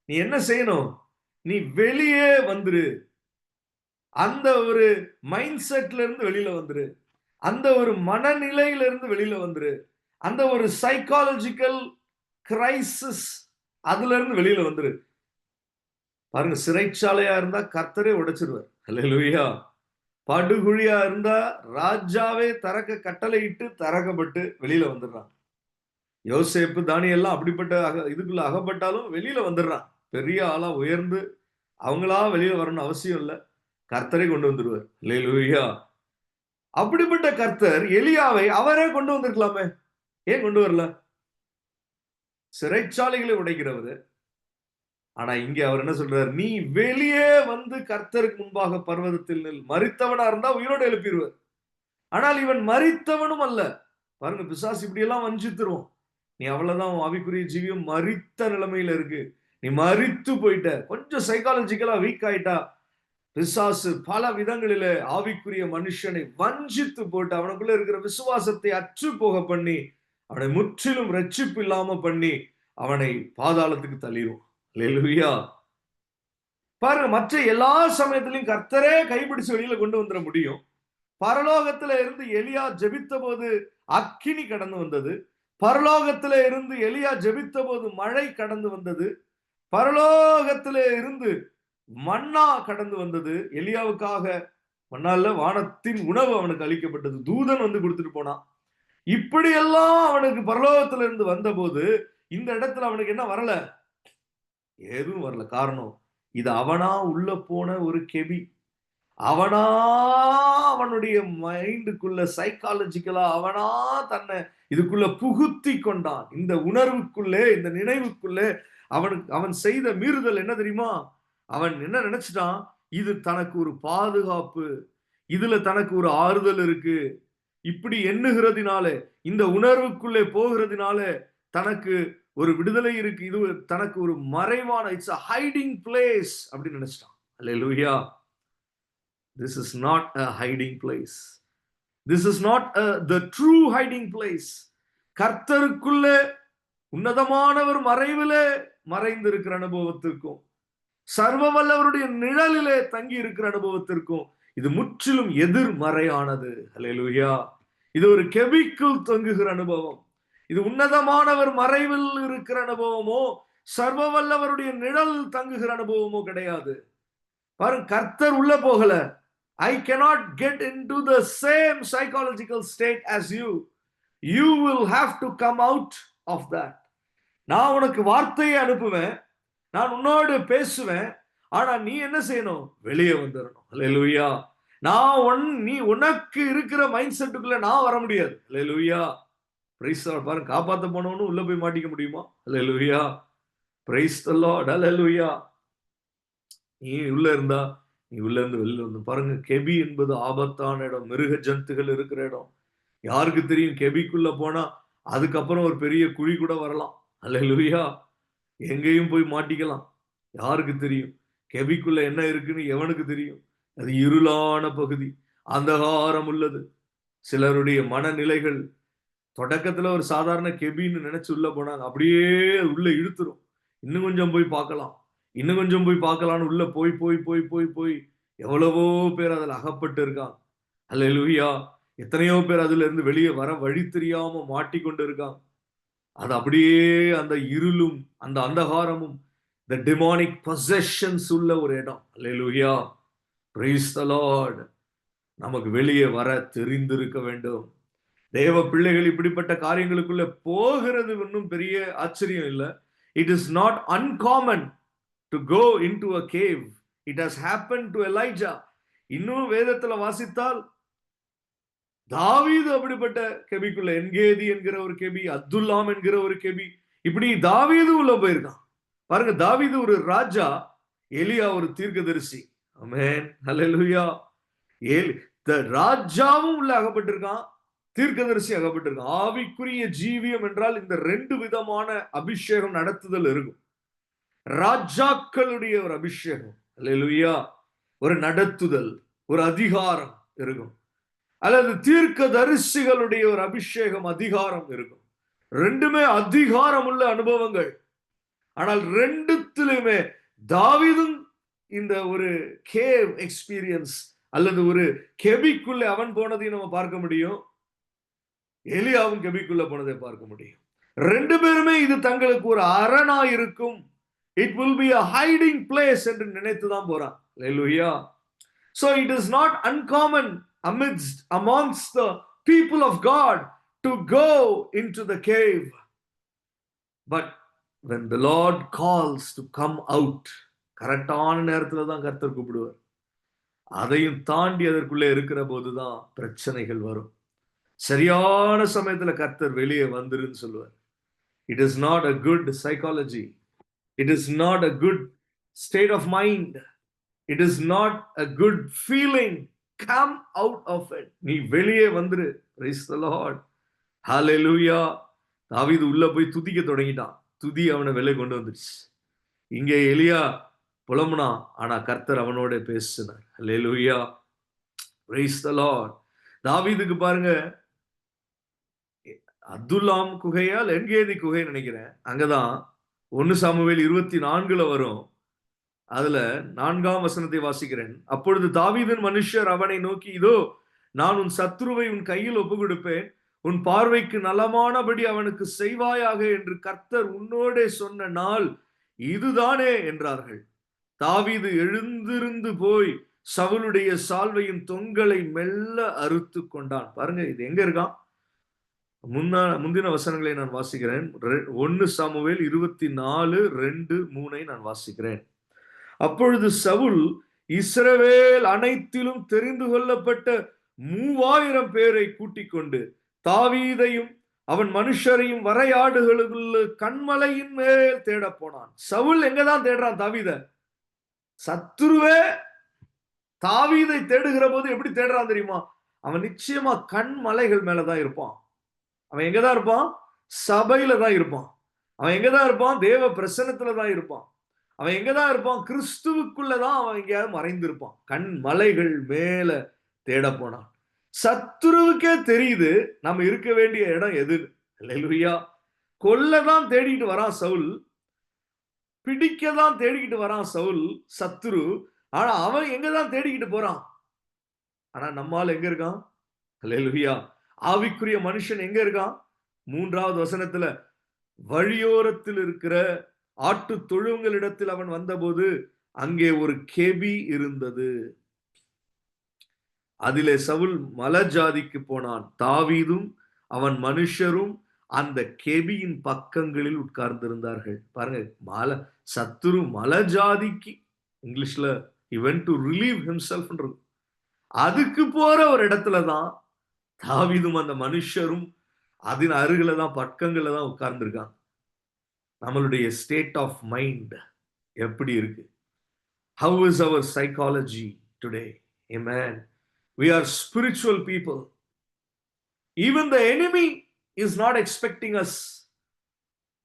நீ என்ன செய்யணும்? நீ வெளியே வந்துரு. அந்த ஒரு மைண்ட் செட்ல இருந்து வெளியில வந்துரு. அந்த ஒரு மனநிலையில இருந்து வெளியில வந்துரு. அந்த ஒரு சைக்காலஜிக்கல் கிரைசிஸ், அதுல இருந்து வெளியில வந்துரு. பாருங்க, சிறைச்சாலையா இருந்தா கர்த்தரே உடைச்சிருவார். அல்லேலூயா. படுகுழியா இருந்தா ராஜாவே திறக்க கட்டளையிட்டு திறக்கப்பட்டு வெளியில வந்துடுறான். யோசேப்பு, தானியேல் எல்லாம் அப்படிப்பட்ட இதுக்குள்ள அகப்பட்டாலும் வெளியில வந்துடுறான். பெரிய ஆளா உயர்ந்து அவங்களா வெளியே வரணும்னு அவசியம் இல்லை, கர்த்தரை கொண்டு வந்துருவார். அல்லேலூயா. அப்படிப்பட்ட கர்த்தர் எலியாவை அவரே கொண்டு வந்திருக்கலாமே, ஏன் கொண்டு வரல? சிறைச்சாலைகளை உடைக்கிறவரு. ஆனா இங்க அவர் என்ன சொல்றாரு, நீ வெளியே வந்து கர்த்தருக்கு முன்பாக பர்வதத்தில் நில். மரித்தவனா இருந்தா உயிரோடு எழுப்பிடுவார். ஆனால் இவன் மரித்தவனும் அல்ல. பாருங்க, பிசாசு இப்படி எல்லாம் வஞ்சித்துருவோம். நீ அவ்வளவுதான், ஆவிக்குரிய ஜீவியம் மரித்த நிலைமையில இருக்கு, நீ மரித்து போயிட்ட, கொஞ்சம் சைக்காலஜிக்கலா வீக் ஆயிட்டா, பிசாசு பல விதங்களில ஆவிக்குரிய மனுஷனை வஞ்சித்து போட்டு அவனுக்குள்ள இருக்கிற விசுவாசத்தை அற்று போக பண்ணி அவனை முற்றிலும் ரட்சிப்பு இல்லாம பண்ணி அவனை பாதாளத்துக்கு தள்ளிடும். அல்லேலூயா. பாருங்க, மற்ற எல்லா சமயத்திலையும் கர்த்தரே கைப்பிடிச்சு வெளியில கொண்டு வந்துட முடியும். பரலோகத்துல இருந்து எலியா ஜெபித்த போது அக்கினி கடந்து வந்தது. பரலோகத்துல இருந்து எலியா ஜெபித்த போது மழை கடந்து வந்தது. பரலோகத்துல இருந்து மன்னா கடந்து வந்தது. எலியாவுக்காக மன்னால வானத்தின் உணவு அவனுக்கு அளிக்கப்பட்டது. தூதன் வந்து கொடுத்துட்டு போனான். இப்படியெல்லாம் அவனுக்கு பரலோகத்துல இருந்து வந்த போது இந்த இடத்துல அவனுக்கு என்ன வரல? எதுவும் வரல. காரணம், இது அவனா உள்ள போன ஒரு கெபி. அவனா அவனுடைய மைண்டுக்குள்ள சைக்காலஜிக்கலா அவனா தன்னை இதுக்குள்ள புகுத்தி கொண்டான். இந்த உணர்வுக்குள்ளே, இந்த நினைவுக்குள்ளே அவன் செய்த மீறுதல் என்ன தெரியுமா? அவன் என்ன நினைச்சிட்டான், இது தனக்கு ஒரு பாதுகாப்பு, இதுல தனக்கு ஒரு ஆறுதல் இருக்கு, இப்படி எண்ணுகிறதுனால, இந்த உணர்வுக்குள்ளே போகிறதுனால தனக்கு ஒரு விடுதலை இருக்கு, இது தனக்கு ஒரு மறைவான, இட்ஸ் a hiding place அப்படின்னு நினைச்சிட்டான். அல்லேலூயா. This is not a hiding place. This is not the true hiding place. கர்த்தருக்குள்ளே உன்னதமானவர் மறைவிலே மறைந்திருக்கிற அனுபவத்திற்கும் சர்வ வல்லவருடைய நிழலிலே தங்கி இருக்கிற அனுபவத்திற்கும் இது முற்றிலும் எதிர்மறையானது. அல்லேலூயா. இது ஒரு கெபிக்குள் தங்குகிற அனுபவம். இது உன்னதமானவர் மறைவில் இருக்கிற அனுபவமோ சர்வ வல்லவருடைய நிழல் தங்குகிற அனுபவமோ கிடையாது. பாருங்க, கர்த்தர் உள்ள போகல. I cannot get into the same psychological state as you. You will have to come out of that. நான் உனக்கு வார்த்தையை அனுப்புவேன், நான் உன்னோடு பேசுவேன், ஆனா நீ என்ன செய்யணும்? வெளியே வந்துடணும். அல்லேலூயா. நீ உனக்கு இருக்கிற மைண்ட் செட்டுக்குள்ள நான் வர முடியாது. அல்லேலூயா. Praise the lord. பாருங்க, காப்பாத்த போனவனும் உள்ள போய் மாட்டிக்க முடியுமா? Hallelujah. Praise the lord. Hallelujah. நீ உள்ள இருந்தா நீ உள்ள இருந்து வெளியில வந்து பாருங்க. கெபி என்பது ஆபத்தான இடம், மிருக ஜந்துகள் இருக்கிற இடம். யாருக்கு தெரியும், கெபிக்குள்ள போனா அதுக்கப்புறம் ஒரு பெரிய குழி கூட வரலாம். அல்லேலூயா. எங்கேயும் போய் மாட்டிக்கலாம். யாருக்கு தெரியும் கெபிக்குள்ள என்ன இருக்குன்னு? எவனுக்கு தெரியும்? அது இருளான பகுதி, அந்தகாரம் உள்ளது. சிலருடைய மனநிலைகள் தொடக்கத்துல ஒரு சாதாரண கெபின்னு நினைச்சு உள்ள போனாங்க, அப்படியே உள்ள இழுத்துரும். இன்னும் கொஞ்சம் போய் பார்க்கலாம், இன்னும் கொஞ்சம் போய் பார்க்கலான்னு உள்ள போய் போய் போய் போய் போய் எவ்வளவோ பேர் அதில் அகப்பட்டு இருக்காங்க. அல்லேலூயா. எத்தனையோ பேர் அதுல இருந்து வெளியே வர வழி தெரியாம மாட்டிக்கொண்டு இருக்காங்க. அது அப்படியே அந்த இருளும் அந்த அந்தகாரமும் the demonic possessions உள்ள ஒரு இடம். அல்லேலூயா. praise the Lord. நமக்கு வெளியே வர தெரிந்திருக்க வேண்டும். தேவ பிள்ளைகள் இப்படிப்பட்ட காரியங்களுக்குள்ள போகிறது இன்னும் பெரிய ஆச்சரியம் இல்லை. It is not uncommon to go into a cave. It has happened to Elijah. இன்னும் வேதத்துல வாசித்தால் தாவீது அப்படிப்பட்ட கெபிக்குள்ள, என்கேதி என்கிற ஒரு கெபி, அப்துல்லாம் என்கிற ஒரு கெபி, இப்படி தாவீது உள்ள போயிருக்கான். பாருங்க, தாவீது ஒரு ராஜா, எலியா ஒரு தீர்க்கதரிசி. ஆமென். அல்லேலூயா. ராஜாவும் உள்ள அகப்பட்டிருக்கான், தீர்க்கதரிசி அகப்பட்டிருக்கான். ஆவிக்குரிய ஜீவியம் என்றால் இந்த ரெண்டு விதமான அபிஷேகம் நடத்துதல் இருக்கும். ராஜாக்களுடைய ஒரு அபிஷேகம், அல்லேலூயா, ஒரு நடத்துதல், ஒரு அதிகாரம் இருக்கும். அல்லது தீர்க்கதரிசிகளுடைய ஒரு அபிஷேகம், அதிகாரம் இருக்கும். ரெண்டுமே அதிகாரம் உள்ள அனுபவங்கள். ஆனால் ரெண்டுத்திலுமே தாவீதும் இந்த ஒரு கேவ் எக்ஸ்பீரியன்ஸ் அல்லது ஒரு கெபிக்குள்ளே அவன் போனதையும் நம்ம பார்க்க முடியும், எலியாவும் கெபிக்குள்ள போனதை பார்க்க முடியும். ரெண்டு பேருமே இது தங்களுக்கு ஒரு அரணா இருக்கும், it will be a hiding place என்று நினைத்துதான் போறான். அல்லேலூயா. So it is not uncommon amongst the people of God to go into the cave. But when the Lord calls to come out, கரெக்டான நேரத்துல தான் கர்த்தர் கூப்பிடுவார். அதையும் தாண்டி அதற்குள்ளே இருக்கிற போதுதான் பிரச்சனைகள் வரும். சரியான சமயத்துல கர்த்தர் வெளியே வந்துருன்னு சொல்லுவார். It is not a good psychology. It is not a good state of mind. It is not a good feeling. Come out of it. நீ வெளியே வந்துரு. Praise the lord. ஹalleluya. தாவீது உள்ள போய் துதிக்க தொடங்கிட்டான். துதி அவனை வெளியே கொண்டு வந்துருச்சு. இங்கே எலியா புலம்புனா, ஆனா கர்த்தர் அவனோட பேசினார். ஹalleluya. Praise the lord. தாவீதுக்கு பாருங்க, அப்துல்லாம் குகையா என்கேதி குகை நினைக்கிறேன், அங்கதான் 1 சாமுவேல் 24 வரும். அதுல 4ஆம் வசனத்தை வாசிக்கிறேன். அப்பொழுது தாவீதின் மனுஷர் அவனை நோக்கி, இதோ நான் உன் சத்துருவை உன் கையில் ஒப்பு கொடுப்பேன், உன் பார்வைக்கு நலமானபடி அவனுக்கு செய்வாயாக என்று கர்த்தர் உன்னோடே சொன்ன நாள் இதுதானே என்றார்கள். தாவீது எழுந்திருந்து போய் சவுலுடைய சால்வையின் தொங்கலை மெல்ல அறுத்து கொண்டான். பாருங்க, இது எங்க இருக்கான்? முந்தின வசனங்களை நான் வாசிக்கிறேன். 1 சாமுவேல் 24, 2, 3 நான் வாசிக்கிறேன். அப்பொழுது சவுல் இஸ்ரவேல் அனைத்திலும் தெரிந்து கொள்ளப்பட்ட 3000 பேரை கூட்டிக் கொண்டு தாவீதையும் அவன் மனுஷரையும் வரையாடுகளுக்குள்ள கண்மலையின் மேல் தேட போனான். சவுல் எங்கதான் தேடுறான்? தாவீத. சத்துருவே தாவீதை தேடுகிற போது எப்படி தேடுறான் தெரியுமா? அவன் நிச்சயமா கண்மலைகள் மேலதான் இருப்பான். அவன் எங்கதான் இருப்பான்? சபையில தான் இருப்பான். அவன் எங்கதான் இருப்பான்? தேவ பிரசன்னத்துலதான் இருப்பான். அவன் எங்கதான் இருப்பான்? கிறிஸ்துவுக்குள்ளதான் அவன் எங்கேயாவது மறைந்திருப்பான். கண் மலைகள் மேல தேட போனான். சத்துருவுக்கே தெரியுது நம்ம இருக்க வேண்டிய இடம் எது. அல்லேலூயா. கொல்லதான் தேடிட்டு வரான் சவுல், பிடிக்கதான் தேடிக்கிட்டு வரான் சவுல் சத்துரு. ஆனா அவன் எங்கதான் தேடிக்கிட்டு போறான்? ஆனா நம்மால் எங்க இருக்கான்? அல்லேலூயா. ஆவிக்குரிய மனுஷன் எங்க இருக்கான்? 3வது வசனத்துல, வழியோரத்தில் இருக்கிற ஆட்டு தொழுவங்களிடத்தில் அவன் வந்தபோது அங்கே ஒரு கெபி இருந்தது. அதிலே சவுல் மலஜாதிக்கு போனான். தாவீதும் அவன் மனுஷரும் அந்த கெபியின் பக்கங்களில் உட்கார்ந்திருந்தார்கள். பாருங்க, சத்துரு மலஜாதிக்கு, இங்கிலீஷ்ல he went to relieve himself. அதுக்கு போற ஒரு இடத்துலதான் தாவீதும் அந்த மனுஷரும் அதன் அருகில தான் பக்கங்கள்ல தான் உட்கார்ந்துருக்காங்க. நம்மளுடைய ஸ்டேட் ஆஃப் மைண்ட் எப்படி இருக்கு? How is our psychology today? Amen. We are spiritual people. Even the enemy is not expecting us.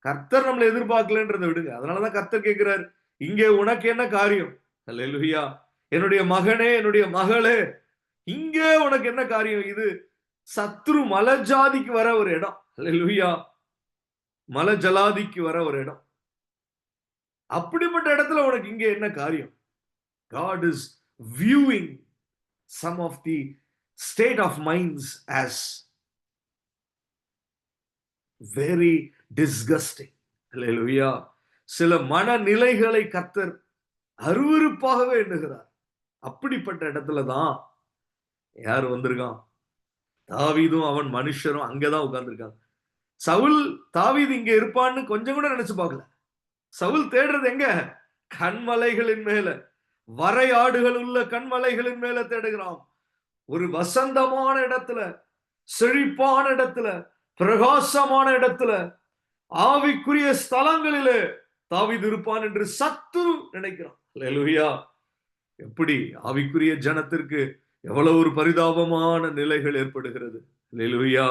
கர்த்தர் நம்மளை எதிர்பார்க்கலன்றதை விடுங்க. அதனாலதான் கர்த்தர் கேட்கிறார், இங்கே உனக்கு என்ன காரியம்? அல்லேலூயா. என்னுடைய மகனே, என்னுடைய மகளே, இங்கே உனக்கு என்ன காரியம்? இது சத்ரு மலஜாதிக்கு வர ஒரு இடம். அல்லேலூயா. மலஜலாதிக்கு வர ஒரு இடம். அப்படிப்பட்ட இடத்துல உனக்கு இங்க என்ன காரியம்? God is viewing some of the state of minds as very disgusting. Hallelujah. சில மனநிலைகளை கர்த்தர் அருவருப்பாகவே எண்ணுகிறார். அப்படிப்பட்ட இடத்துல தான் யார் வந்திருக்கான்? தாவீதும் அவன் மனுஷரும் அங்கதான் உட்கார்ந்துருக்காங்க. சவுல் தாவீது இங்க இருப்பான்னு கொஞ்சம் கூட நினைச்சு பார்க்கல. சவுல் தேடுறது எங்க? கண்மலைகளின் மேல, வரையாடுகள் உள்ள கண்மலைகளின் மேல தேடுகிறான். ஒரு வசந்தமான இடத்துல, செழிப்பான இடத்துல, பிரகாசமான இடத்துல, ஆவிக்குரிய ஸ்தலங்களிலே தாவீது இருப்பான் என்று சத்துரு நினைக்கிறான். அல்லேலூயா. எப்படி ஆவிக்குரிய ஜனத்திற்கு எவ்வளவு ஒரு பரிதாபமான நிலைகள் ஏற்படுகிறது. அல்லேலூயா.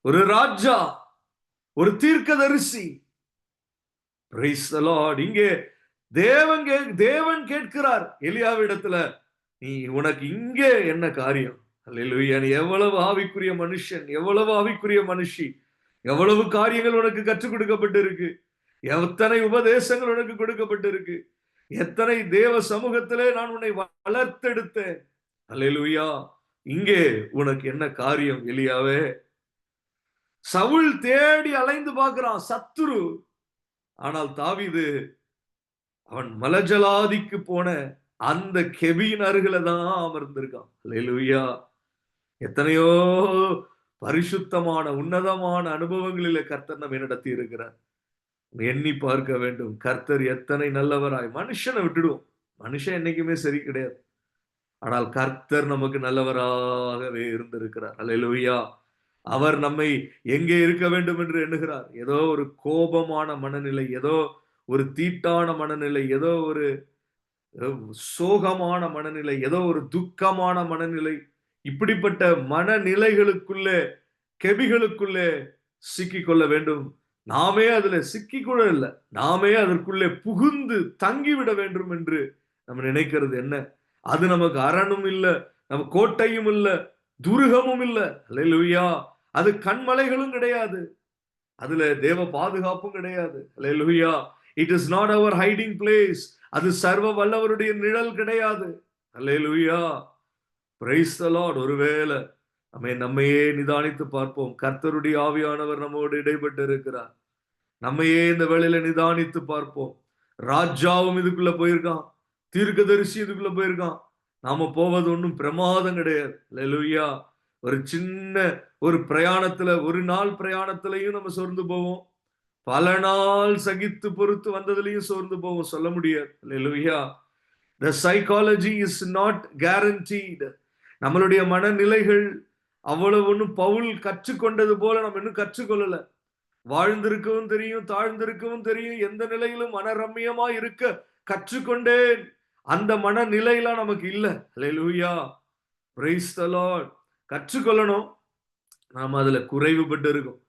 ஒரு ராஜா, ஒரு தீர்க்கதரிசி, பிரைஸ் தி லார்ட். இங்கே தேவன் கேட்கிறார் எலியாவிடத்துல, நீ உனக்கு இங்கே என்ன காரியம்? அல்லேலூயா. நீ எவ்வளவு ஆவிக்குரிய மனுஷன், எவ்வளவு ஆவிக்குரிய மனுஷி, எவ்வளவு காரியங்கள் உனக்கு கற்றுக் கொடுக்கப்பட்டிருக்கு, எத்தனை உபதேசங்கள் உனக்கு கொடுக்கப்பட்டிருக்கு, எத்தனை தேவ சமூகத்திலே நான் உன்னை வளர்த்தெடுத்தேன். அல்லேலூயா. இங்கே உனக்கு என்ன காரியம் எலியாவே? சவுல் தேடி அலைந்து பார்க்கிறான் சத்துரு. ஆனால் தாவீது அவன் மலஜலாதிக்கு போன அந்த கெபியின் அருகில தான் அமர்ந்திருக்கான். அல்லேலூயா. எத்தனையோ பரிசுத்தமான உன்னதமான அனுபவங்களில கர்த்தர் நம்மை நடத்தி இருக்கிறார். எண்ணி பார்க்க வேண்டும். கர்த்தர் எத்தனை நல்லவராய். மனுஷனை விட்டுடுவோம், மனுஷன் என்னைக்குமே சரி கிடையாது. ஆனால் கர்த்தர் நமக்கு நல்லவராகவே இருந்திருக்கிறார். அல்லேலூயா. அவர் நம்மை எங்கே இருக்க வேண்டும் என்று எண்ணுகிறார். ஏதோ ஒரு கோபமான மனநிலை, ஏதோ ஒரு தீட்டான மனநிலை, ஏதோ ஒரு சோகமான மனநிலை, ஏதோ ஒரு துக்கமான மனநிலை, இப்படிப்பட்ட மனநிலைகளுக்குள்ளே, கெபிகளுக்குள்ளே சிக்கிக் கொள்ள வேண்டும். நாமே அதுல சிக்கிக்கூட இல்லை, நாமே அதற்குள்ளே புகுந்து தங்கிவிட வேண்டும் என்று நம்ம நினைக்கிறது என்ன? அது நமக்கு அரணும் இல்லை, நம்ம கோட்டையும் இல்லை, துருகமும் இல்லை. அல்லேலூயா. அது கண்மலைகளும் கிடையாது, அதுல தேவ பாதுகாப்பும் கிடையாது. Hallelujah. It is not our hiding place. அது சர்வ வல்லவருடைய நிழல் கிடையாது. அல்லேலூயா. Praise the lord. ஒருவேளை நம்மையே நிதானித்து பார்ப்போம். கர்த்தருடைய ஆவியானவர் நம்மோடு இடைப்பட்டு இருக்கிறார். நம்மையே இந்த வேளையில நிதானித்து பார்ப்போம். ராஜாவும் இதுக்குள்ள போயிருக்கான், தீர்க்கதரிசி இதுக்குள்ள போயிருக்கான். நாம போவது ஒன்றும் பிரமாதம் கிடையாது. அல்லேலூயா. ஒரு சின்ன ஒரு பிரயாணத்துல, ஒரு நாள் பிரயாணத்திலையும் நம்ம சோர்ந்து போவோம், பல நாள் சகித்து பொறுத்து வந்ததுலயும் சோர்ந்து போவோம், சொல்ல முடியாது. அல்லேலூயா. The psychology is not guaranteed. நம்மளுடைய மனநிலைகள் அவ்வளவு ஒன்றும் பவுல் கற்றுக்கொண்டது போல நம்ம இன்னும் கற்றுக்கொள்ளல. வாழ்ந்திருக்கவும் தெரியும், தாழ்ந்திருக்கவும் தெரியும், எந்த நிலையிலும் மனரம்யமா இருக்க கற்றுக்கொண்டேன். அந்த மனநிலையெல்லாம் நமக்கு இல்ல. அல்லேலூயா. Praise the Lord. கற்றுக்கொள்ளணும், நாம அதுல குறைவுபட்டு இருக்கோம்.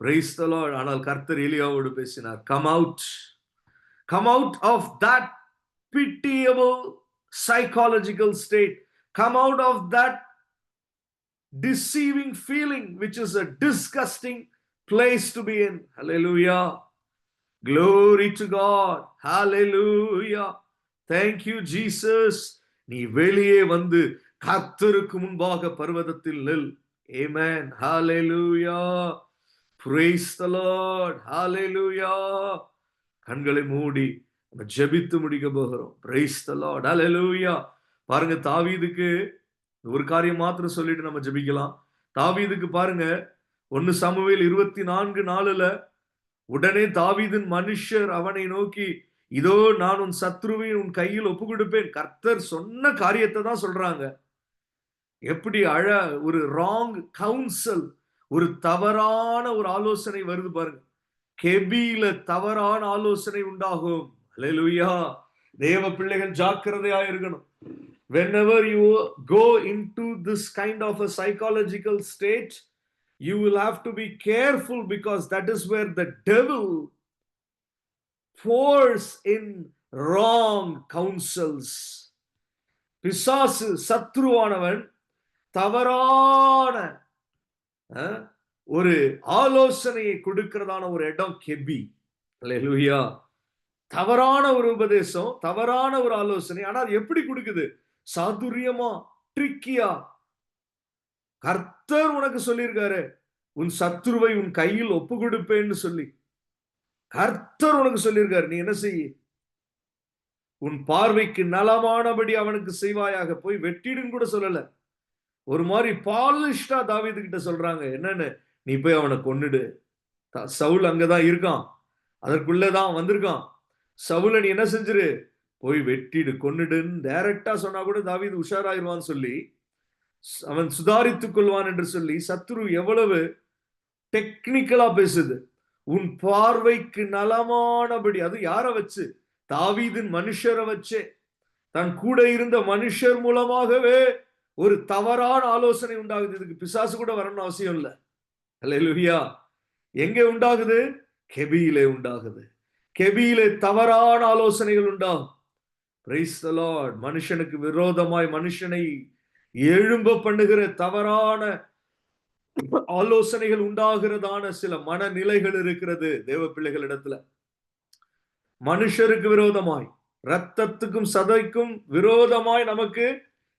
Price the Lord. ஆனால் கர்த்தர் எலியாவோடு பேசினார். Come out of that pitiable psychological state. Come out of that deceiving feeling, which is a disgusting place to be in. Hallelujah. Glory to God. Hallelujah. Thank you, Jesus. நீ வெளியே வந்து கர்த்தருக்கு முன்பாக பர்வதத்தில் நில். Amen. Hallelujah. Praise the Lord. Hallelujah. கண்களை மூடி நம்ம ஜெபித்து முடிக்க போகிறோம். Praise the Lord. Hallelujah. பாருங்க, தாவீதுக்கு ஒரு காரியம் மாத்திரம் சொல்லிட்டு நம்ம ஜெபிக்கலாம். தாவீதுக்கு பாருங்க, 1 சாமுவேல் 24:4 உடனே தாவீதின் மனுஷர் அவனை நோக்கி, இதோ நான் உன் சத்ருவை உன் கையில் ஒப்பு கொடுப்பேன். கர்த்தர் சொன்ன காரியத்தை தான் சொல்றாங்க. எப்படி ஒரு ராங் கவுன்சல், ஒரு தவறான ஒரு ஆலோசனை வருது பாருங்க. கெபியில தவறான ஆலோசனை உண்டாகும். அல்லேலூயா. தேவ பிள்ளைகள் ஜாக்கிரதையா இருக்கணும். Whenever you go into this kind of a psychological state, you will have to be careful, because that is where the devil pours in wrong counsels. பிசாசு, சத்ருவானவன் தவறான ஒரு ஆலோசனையை கொடுக்கிறதான ஒரு இடம் கெபி. அல்லேலூயா. தவறான ஒரு உபதேசம், தவறான ஒரு ஆலோசனை. ஆனால் எப்படி கொடுக்குது? சாதுரியமா, ட்ரிக்கியா. கர்த்தர் உனக்கு சொல்லியிருக்காரு, உன் சத்ருவை உன் கையில் ஒப்பு கொடுப்பேன்னு சொல்லி கர்த்தர் உனக்கு சொல்லியிருக்காரு. நீ என்ன செய்ய? உன் பார்வைக்கு நலமானபடி அவனுக்கு செய்வாயாக. போய் வெட்டிடுன்னு கூட சொல்லல. ஒரு மாதிரி பாலிஷ்டா தாவீது கிட்ட சொல்றாங்க. என்னன்னு? நீ போய் அவனை கொன்னுடு. சவுல் அங்கதான் இருக்கான், அதற்குள்ளதான் வந்திருக்கான். சவுல நீ என்ன செஞ்சிரு? போய் வெட்டிடு, கொன்னுடுன்னு டைரக்டா சொன்னா கூட தாவீது உஷாராயிருவான்னு சொல்லி, அவன் சுதாரித்துக் கொள்வான் என்று சொல்லி, சத்ரு எவ்வளவு டெக்னிக்கலா பேசுது. உன் பார்வைக்கு நலமானபடி. அது யார வச்சு? தாவீதின் மனுஷரை வச்சே, தன் கூட இருந்த மனுஷர் மூலமாகவே ஒரு தவறான ஆலோசனை உண்டாகுது. இதுக்கு பிசாசு கூட வரணும்னு அவசியம் இல்லை. அல்லேலூயா. எங்கே உண்டாகுது? கெபியிலே உண்டாகுது. கெபியிலே தவறான ஆலோசனைகள் உண்டாகும். Price the Lord. மனுஷனுக்கு விரோதமாய் மனுஷனை எழும்ப பண்ணுகிற தவறான ஆலோசனைகள் உண்டாகிறதான சில மனநிலைகள் இருக்கிறது தேவ பிள்ளைகளிடத்துல. மனுஷருக்கு விரோதமாய், ரத்தத்துக்கும் சதைக்கும் விரோதமாய் நமக்கு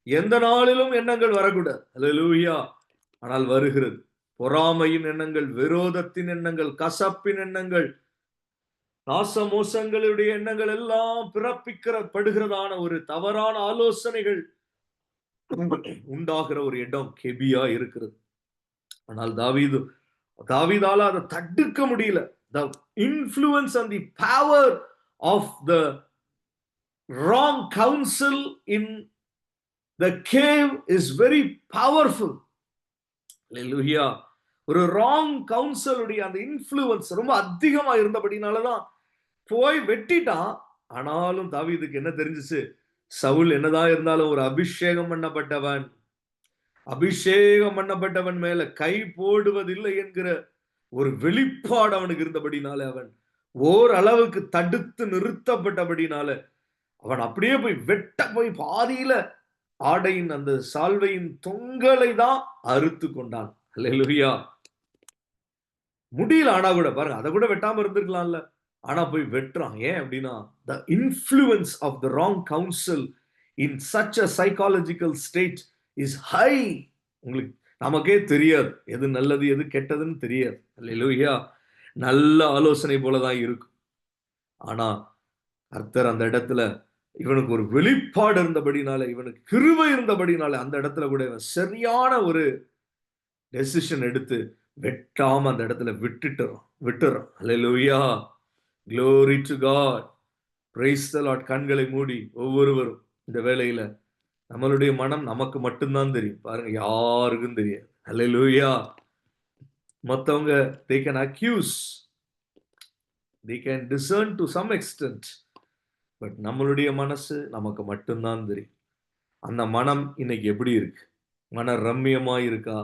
எந்த நாளிலும் எண்ணங்கள் வரக்கூடாது. அல்லேலூயா. ஆனால் வருகிறது. பொறாமையின் எண்ணங்கள், விரோதத்தின் எண்ணங்கள், கசப்பின் எண்ணங்கள், நாசமோசங்களுடைய எண்ணங்கள் எல்லாம் பிறப்பிக்கப்படுகிறதான ஒரு தவறான ஆலோசனைகள் உண்டாகிற ஒரு இடம் கெபியா இருக்கிறது. ஆனால் தாவீதால அதை தடுக்க முடியல. The influence and the power of the wrong counsel in the cave is very powerful. Hallelujah. ஒரு ராங் கவுன்சிலுடைய அந்த இன்ஃப்ளூயன்ஸ் ரொம்ப அதிகமா இருந்தபடினாலதான் போய் வெட்டிட்டான். ஆனாலும் தாவீதுக்கு என்ன தெரிஞ்சிச்சு? சவுல் என்னதான் இருந்தாலும் ஒரு அபிஷேகம் பண்ணப்பட்டவன் மேல கை போடுவதில்லை என்கிற ஒரு வெளிப்பாடு அவனுக்கு இருந்தபடினால, அவன் ஓரளவுக்கு தடுத்து நிறுத்தப்பட்டபடினால அவன் அப்படியே போய் வெட்ட போய் பாதியில ஆடையின் அந்த சால்வையின் தொங்கலை தான் அறுத்து கொண்டான். அல்லேலூயா. முடியல, ஆனா கூட பாருங்க, அதை கூட வெட்டாம இருந்திருக்கலாம்ல. ஆனா போய் வெட்டுறான். ஏன் அப்படின்னா, the influence of the wrong counsel in such a psychological state is high. உங்களுக்கு நமக்கே தெரியாது எது நல்லது எது கெட்டதுன்னு தெரியாது. அல்லேலூயா. நல்ல ஆலோசனை போலதான் இருக்கும். ஆனா கர்த்தர் அந்த இடத்துல இவனுக்கு ஒரு வெளிப்பாடு இருந்தபடினால, இவனுக்கு கிருபை இருந்தபடினால அந்த இடத்துல கூட இவன் சரியான ஒரு டெசிஷன் எடுத்து வெட்டாம அந்த இடத்துல விட்டுறான். அல்லேலூயா. Glory to God. Praise the Lord. கண்களை மூடி ஒவ்வொருவரும் இந்த வேளையில நம்மளுடைய மனம் நமக்கு மட்டும்தான் தெரியும். பாருங்க, யாருக்கும் தெரியாது. அல்லேலூயா. மத்தவங்க they can accuse, they can discern to some extent, but நம்மளுடைய மனசு நமக்கு மட்டும்தான் தெரியும். அந்த மனம் இன்னைக்கு எப்படி இருக்கு? மன ரம்மியமாய் இருக்கா?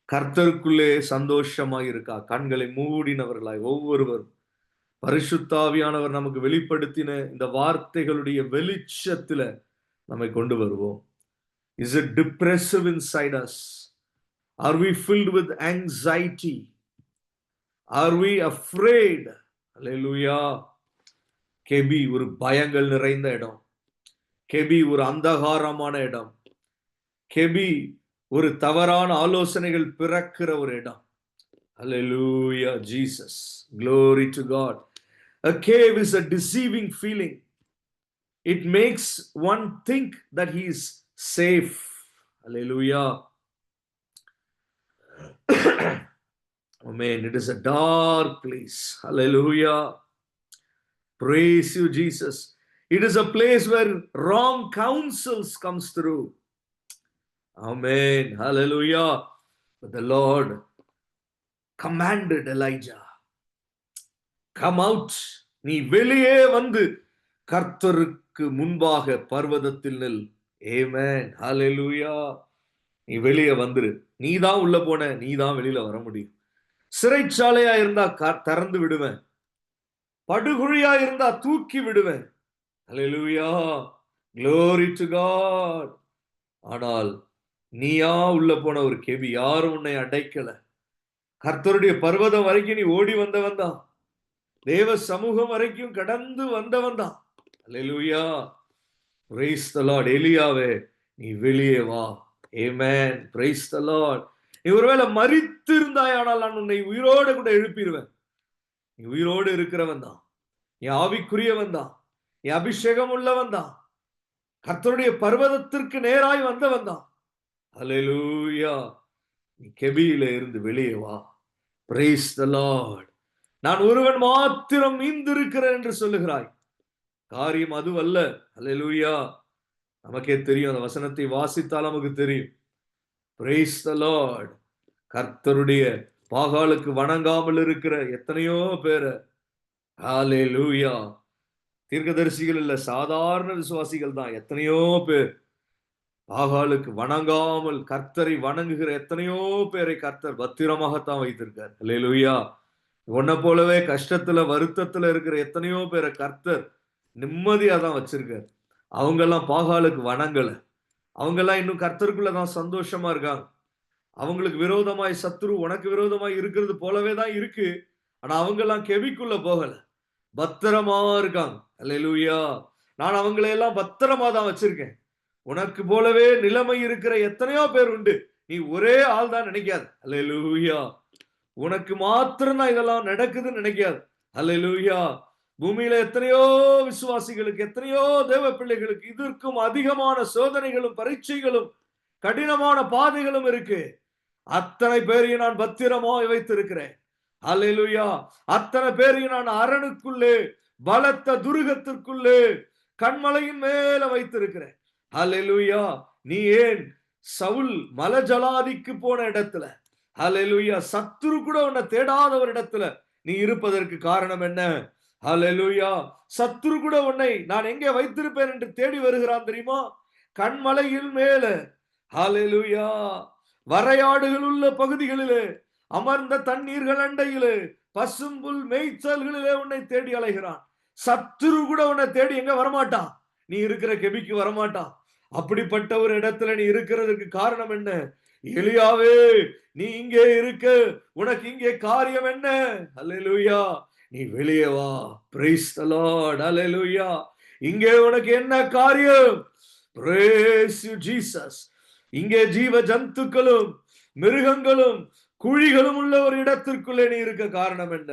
கர்த்தருக்குள்ளே சந்தோஷமாய் இருக்கா? கண்களை மூடினவர்களாய் ஒவ்வொருவரும் பரிசுத்தாவியானவர் நமக்கு வெளிப்படுத்தின இந்த வார்த்தைகளுடைய வெளிச்சத்துல நம்மை கொண்டு வருவோம். Is it depressive inside us? Are we filled with anxiety? Are we afraid? Hallelujah. கெபி ஒரு பயங்கள் நிறைந்த இடம். கெபி ஒரு அந்தகாரமான இடம். கெபி ஒரு தவறான ஆலோசனைகள் பிறக்கிற ஒரு இடம். Hallelujah, Jesus. Glory to God. A cave is a deceiving feeling. It makes one think that he is safe. Hallelujah. Amen. It is a dark place. Hallelujah. Praise you, Jesus. It is a place where wrong counsels comes through. Amen. Hallelujah. But the Lord commanded Elijah, come out. நீ வெளியே வந்து கர்த்தருக்கு முன்பாக பர்வதத்தில் நில். Amen. Hallelujah. நீ வெளியே வந்துரு. நீ தான் உள்ள போன, நீ தான் வெளியில வர முடியும். சிறைச்சாலையா இருந்தா திறந்து விடுவேன். படுகுழியா இருந்தா தூக்கி விடுவேன். Hallelujah. Glory to God. ஆனால் நீயா உள்ள போன ஒரு கெபி, யாரும் உன்னை அடைக்கல. கர்த்தருடைய பர்வதம் வரைக்கும் நீ ஓடி வந்தவன் தான். தேவ சமூகம் வரைக்கும் கடந்து வந்தவன் தான். Hallelujah. Praise the Lord. எலியாவே, நீ வெளியே வா. Amen. Praise the Lord. நீ ஒருவேளை மரித்து இருந்தாயானால் நான் உன்னை உயிரோடு கூட எழுப்பிடுவேன். நீ உயிரோடு இருக்கிறவன் தான். நீ ஆவிக்குரியவன் தான். நீ அபிஷேகம் உள்ளவன் தான். கர்த்தருடைய பர்வதத்திற்கு நேராய் வந்தவன் தான். Hallelujah. நீ கெபியில இருந்து வெளியே வா. Praise the Lord. நான் ஒருவன் மாத்திரம் மீந்திருக்கிறேன் என்று சொல்லுகிறாய். காரியம் அதுவல்ல. Hallelujah. நமக்கே தெரியும், அந்த வசனத்தை வாசித்தால் நமக்கு தெரியும். Praise the Lord. கர்த்தருடைய பாகாலுக்கு வணங்காமல் இருக்கிற எத்தனையோ பேரை, ஹalleluya, தீர்க்கதரிசிகள் இல்ல, சாதாரண விசுவாசிகள் தான் எத்தனையோ பேர் பாகாலுக்கு வணங்காமல் கர்த்தரை வணங்குகிற எத்தனையோ பேரை கர்த்தர் பத்திரமாகத்தான் வைத்திருக்கார். ஹalleluya. உன்னை போலவே கஷ்டத்துல வருத்தத்துல இருக்கிற எத்தனையோ பேரை கர்த்தர் நிம்மதியா தான் வச்சிருக்கார். அவங்க எல்லாம் பாகாலுக்கு வணங்கல. அவங்க எல்லாம் இன்னும் கர்த்தருக்குள்ளதான் சந்தோஷமா இருக்காங்க. அவங்களுக்கு விரோதமாய் சத்துரு உனக்கு விரோதமாய் இருக்கிறது போலவே தான் இருக்கு. ஆனா அவங்க எல்லாம் கெபிக்குள்ள போகல, பத்திரமா இருக்காங்க. அல்லேலூயா. நான் அவங்களை எல்லாம் பத்திரமா தான் வச்சிருக்கேன். உனக்கு போலவே நிலைமை இருக்கிற எத்தனையோ பேர் உண்டு. நீ ஒரே ஆள் தான் நினைக்காது. அல்லேலூயா. உனக்கு மாத்திரம் தான் இதெல்லாம் நடக்குதுன்னு நினைக்காது. அல்லேலூயா. பூமியில எத்தனையோ விசுவாசிகளுக்கு, எத்தனையோ தேவ பிள்ளைகளுக்கு இதற்கும் அதிகமான சோதனைகளும் பரீட்சைகளும் கடினமான பாதைகளும் இருக்கு. அத்தனை பேரையும் நான் பத்திரமாய் வைத்திருக்கிறேன். அல்லேலூயா. அத்தனை பேரையும் நான் அரணுக்குள்ளே, பலத்த துருகத்திற்குள்ளே, கண்மலையின் மேல வைத்திருக்கிறேன். அல்லேலூயா. நீ ஏன் சவுல் மலஜலாதிக்கு போன இடத்துல, அல்லேலூயா, சத்துரு கூட உன்னை தேடாத ஒரு இடத்துல நீ இருப்பதற்கு காரணம் என்ன? அல்லேலூயா. சத்துரு கூட உன்னை நான் எங்கே வைத்திருப்பேன் என்று தேடி வருகிறான் தெரியுமா? கண்மலையின் மேல. அல்லேலூயா. வரையாடுகள் உள்ள பகுதிகளிலே, அமர்ந்த தண்ணீர்கள் அண்டையிலே, பசும்புல் மேய்ச்சல்களிலே உன்னை தேடி அலைகிறான். சத்துரு கூட உன்னை தேடி எங்க வரமாட்டான், நீ இருக்கிற கெபிக்கு வரமாட்டான். அப்படிப்பட்ட ஒரு இடத்துல நீ இருக்கிறதுக்கு காரணம் என்ன? எலியாவே, நீ இங்கே இருக்க, உனக்கு இங்கே காரியம் என்ன? அல்லேலூயா. நீ வெளியே வா. Praise the lord. அல்லேலூயா. இங்கே உனக்கு என்ன காரியம்? Praise you Jesus. இங்கே ஜீவ ஜந்துக்களும் மிருகங்களும் குழிகளும் உள்ள ஒரு இடத்திற்குள்ளே நீ இருக்க காரணம் என்ன?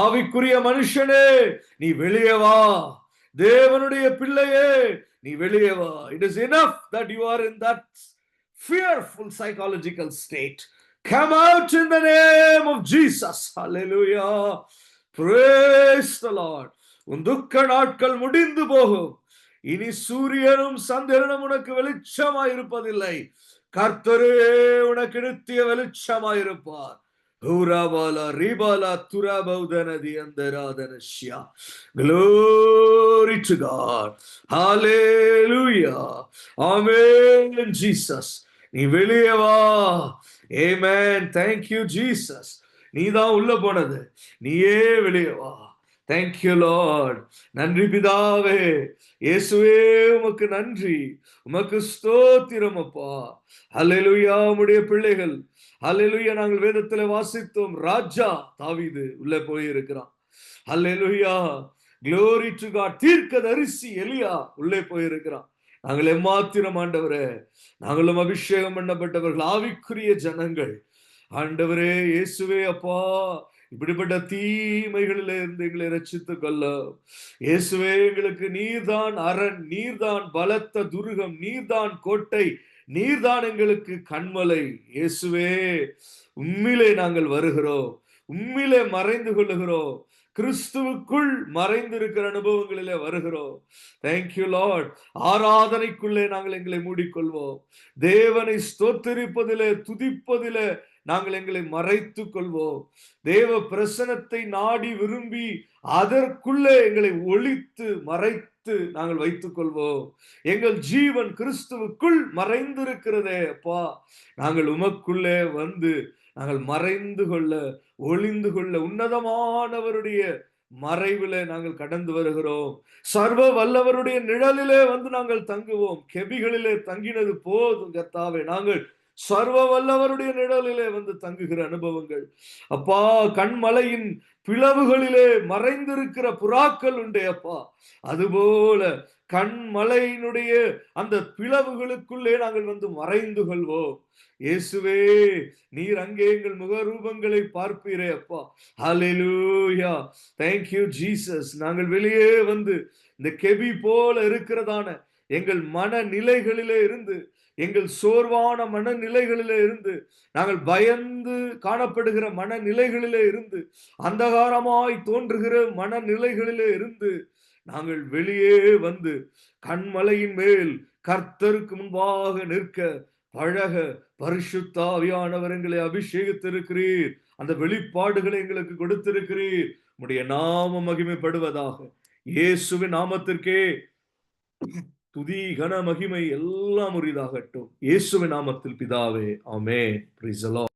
ஆவிக்குரிய மனுஷனே, நீ வெளியே வா. தேவனுடைய பிள்ளையே, நீ வெளியே வா. It is enough that you are in that fearful psychological state. Come out in the name of Jesus. Hallelujah. Praise the Lord. உன் துக்க நாட்கள் முடிந்து போகும். இனி சூரியனும் சந்திரனும் உனக்கு வெளிச்சமாய் இருப்பதில்லை. கர்த்தரே உனக்கு நித்திய வெளிச்சமாய் இருப்பார். Glory to God. Hallelujah. Amen. Jesus. நீ வெளியே வா. Amen. Thank you Jesus. நீ தான் உள்ள போனது, நீயே வெளியே வா. Thank you Lord. நன்றி பிதாவே. இயேசுவே உமக்கு நன்றி, உமக்கு ஸ்தோத்திரம் அப்பா. அல்லேலூயா. உம்முடைய பிள்ளைகள், அல்லேலூயா, நாங்கள் வேதத்தில் வாசித்தோம், ராஜா தாவீது உள்ளே போய் இருக்கிறான். அல்லேலூயா. Glory to God. தீர்க்கதரிசி எலியா உள்ளே போய் இருக்கிறான். நாங்கள் எம்மாத்திரம் ஆண்டவரே, நாங்களும் அபிஷேகம் பண்ணப்பட்டவர்கள், ஆவிக்குரிய ஜனங்கள். ஆண்டவரே இயேசுவே அப்பா, இப்படிப்பட்ட தீமைகளிலே இருந்து எங்களை ரட்சித்துக் கொள்ள இயேசுவே, எங்களுக்கு நீர்தான் அரண், நீர்தான் பலத்த துருகம், நீர்தான் கோட்டை, நீர்தான் எங்களுக்கு கண்மலை. இயேசுவே, உம்மிலே நாங்கள் வருகிறோம், உம்மிலே மறைந்து கொள்ளுகிறோம், கிறிஸ்துவுக்குள் மறைந்திருக்கிற அனுபவங்களிலே வருகிறோம். Thank you Lord. ஆராதனைக்குள்ளே நாங்கள் எங்களை மூடிக்கொள்வோம். தேவனை ஸ்தோத்திரிப்பதிலே, துதிப்பதிலே நாங்கள் எங்களை மறைத்துக் கொள்வோம். தேவ பிரசனத்தை நாடி விரும்பி அதற்குள்ளே எங்களை ஒளித்து மறைத்து நாங்கள் வைத்துக் கொள்வோம். எங்கள் ஜீவன் கிறிஸ்துவுக்குள் மறைந்திருக்கிறதே அப்பா. நாங்கள் உமக்குள்ளே வந்து நாங்கள் மறைந்து கொள்ள, ஒளிந்து கொள்ள, உன்னதமானவருடைய மறைவிலே நாங்கள் கடந்து வருகிறோம். சர்வ வல்லவருடைய நிழலிலே வந்து நாங்கள் தங்குவோம். கெபிகளிலே தங்கினது போதும் கர்த்தாவே. நாங்கள் சர்வ வல்லவருடைய நிழலிலே வந்து தங்குகிற அனுபவங்கள் அப்பா. கண்மலையின் பிளவுகளிலே மறைந்திருக்கிற புறாக்கள் உண்டே அப்பா, அதுபோல கண்மலையினுடைய அந்த பிளவுகளுக்குள்ளே நாங்கள் வந்து மறைந்து கொள்வோம். இயேசுவே, நீர் அங்கே எங்கள் முகரூபங்களை பார்ப்பீரே அப்பா. ஹல்லேலூயா. Thank you Jesus. நாங்கள் வெளியே வந்து இந்த கெபி போல இருக்கிறதான எங்கள் மனநிலைகளிலே இருந்து, எங்கள் சோர்வான மனநிலைகளிலே இருந்து, நாங்கள் பயந்து காணப்படுகிற மனநிலைகளிலே இருந்து, அந்தகாரமாய் தோன்றுகிற மனநிலைகளிலே இருந்து நாங்கள் வெளியே வந்து கண்மலையின் மேல் கர்த்தருக்கு முன்பாக நிற்க பழக பரிசுத்த ஆவியானவர் எங்களை அபிஷேகித்திருக்கிறீர். அந்த வெளிப்பாடுகளை எங்களுக்கு கொடுத்திருக்கிறீர். உம்முடைய நாமம் மகிமைப்படுவதாக. இயேசுவின் நாமத்திற்கே துதி கன மகிமை எல்லாம் உரிதாகட்டும். இயேசுவின் நாமத்தில் பிதாவே. ஆமென். Praise the Lord.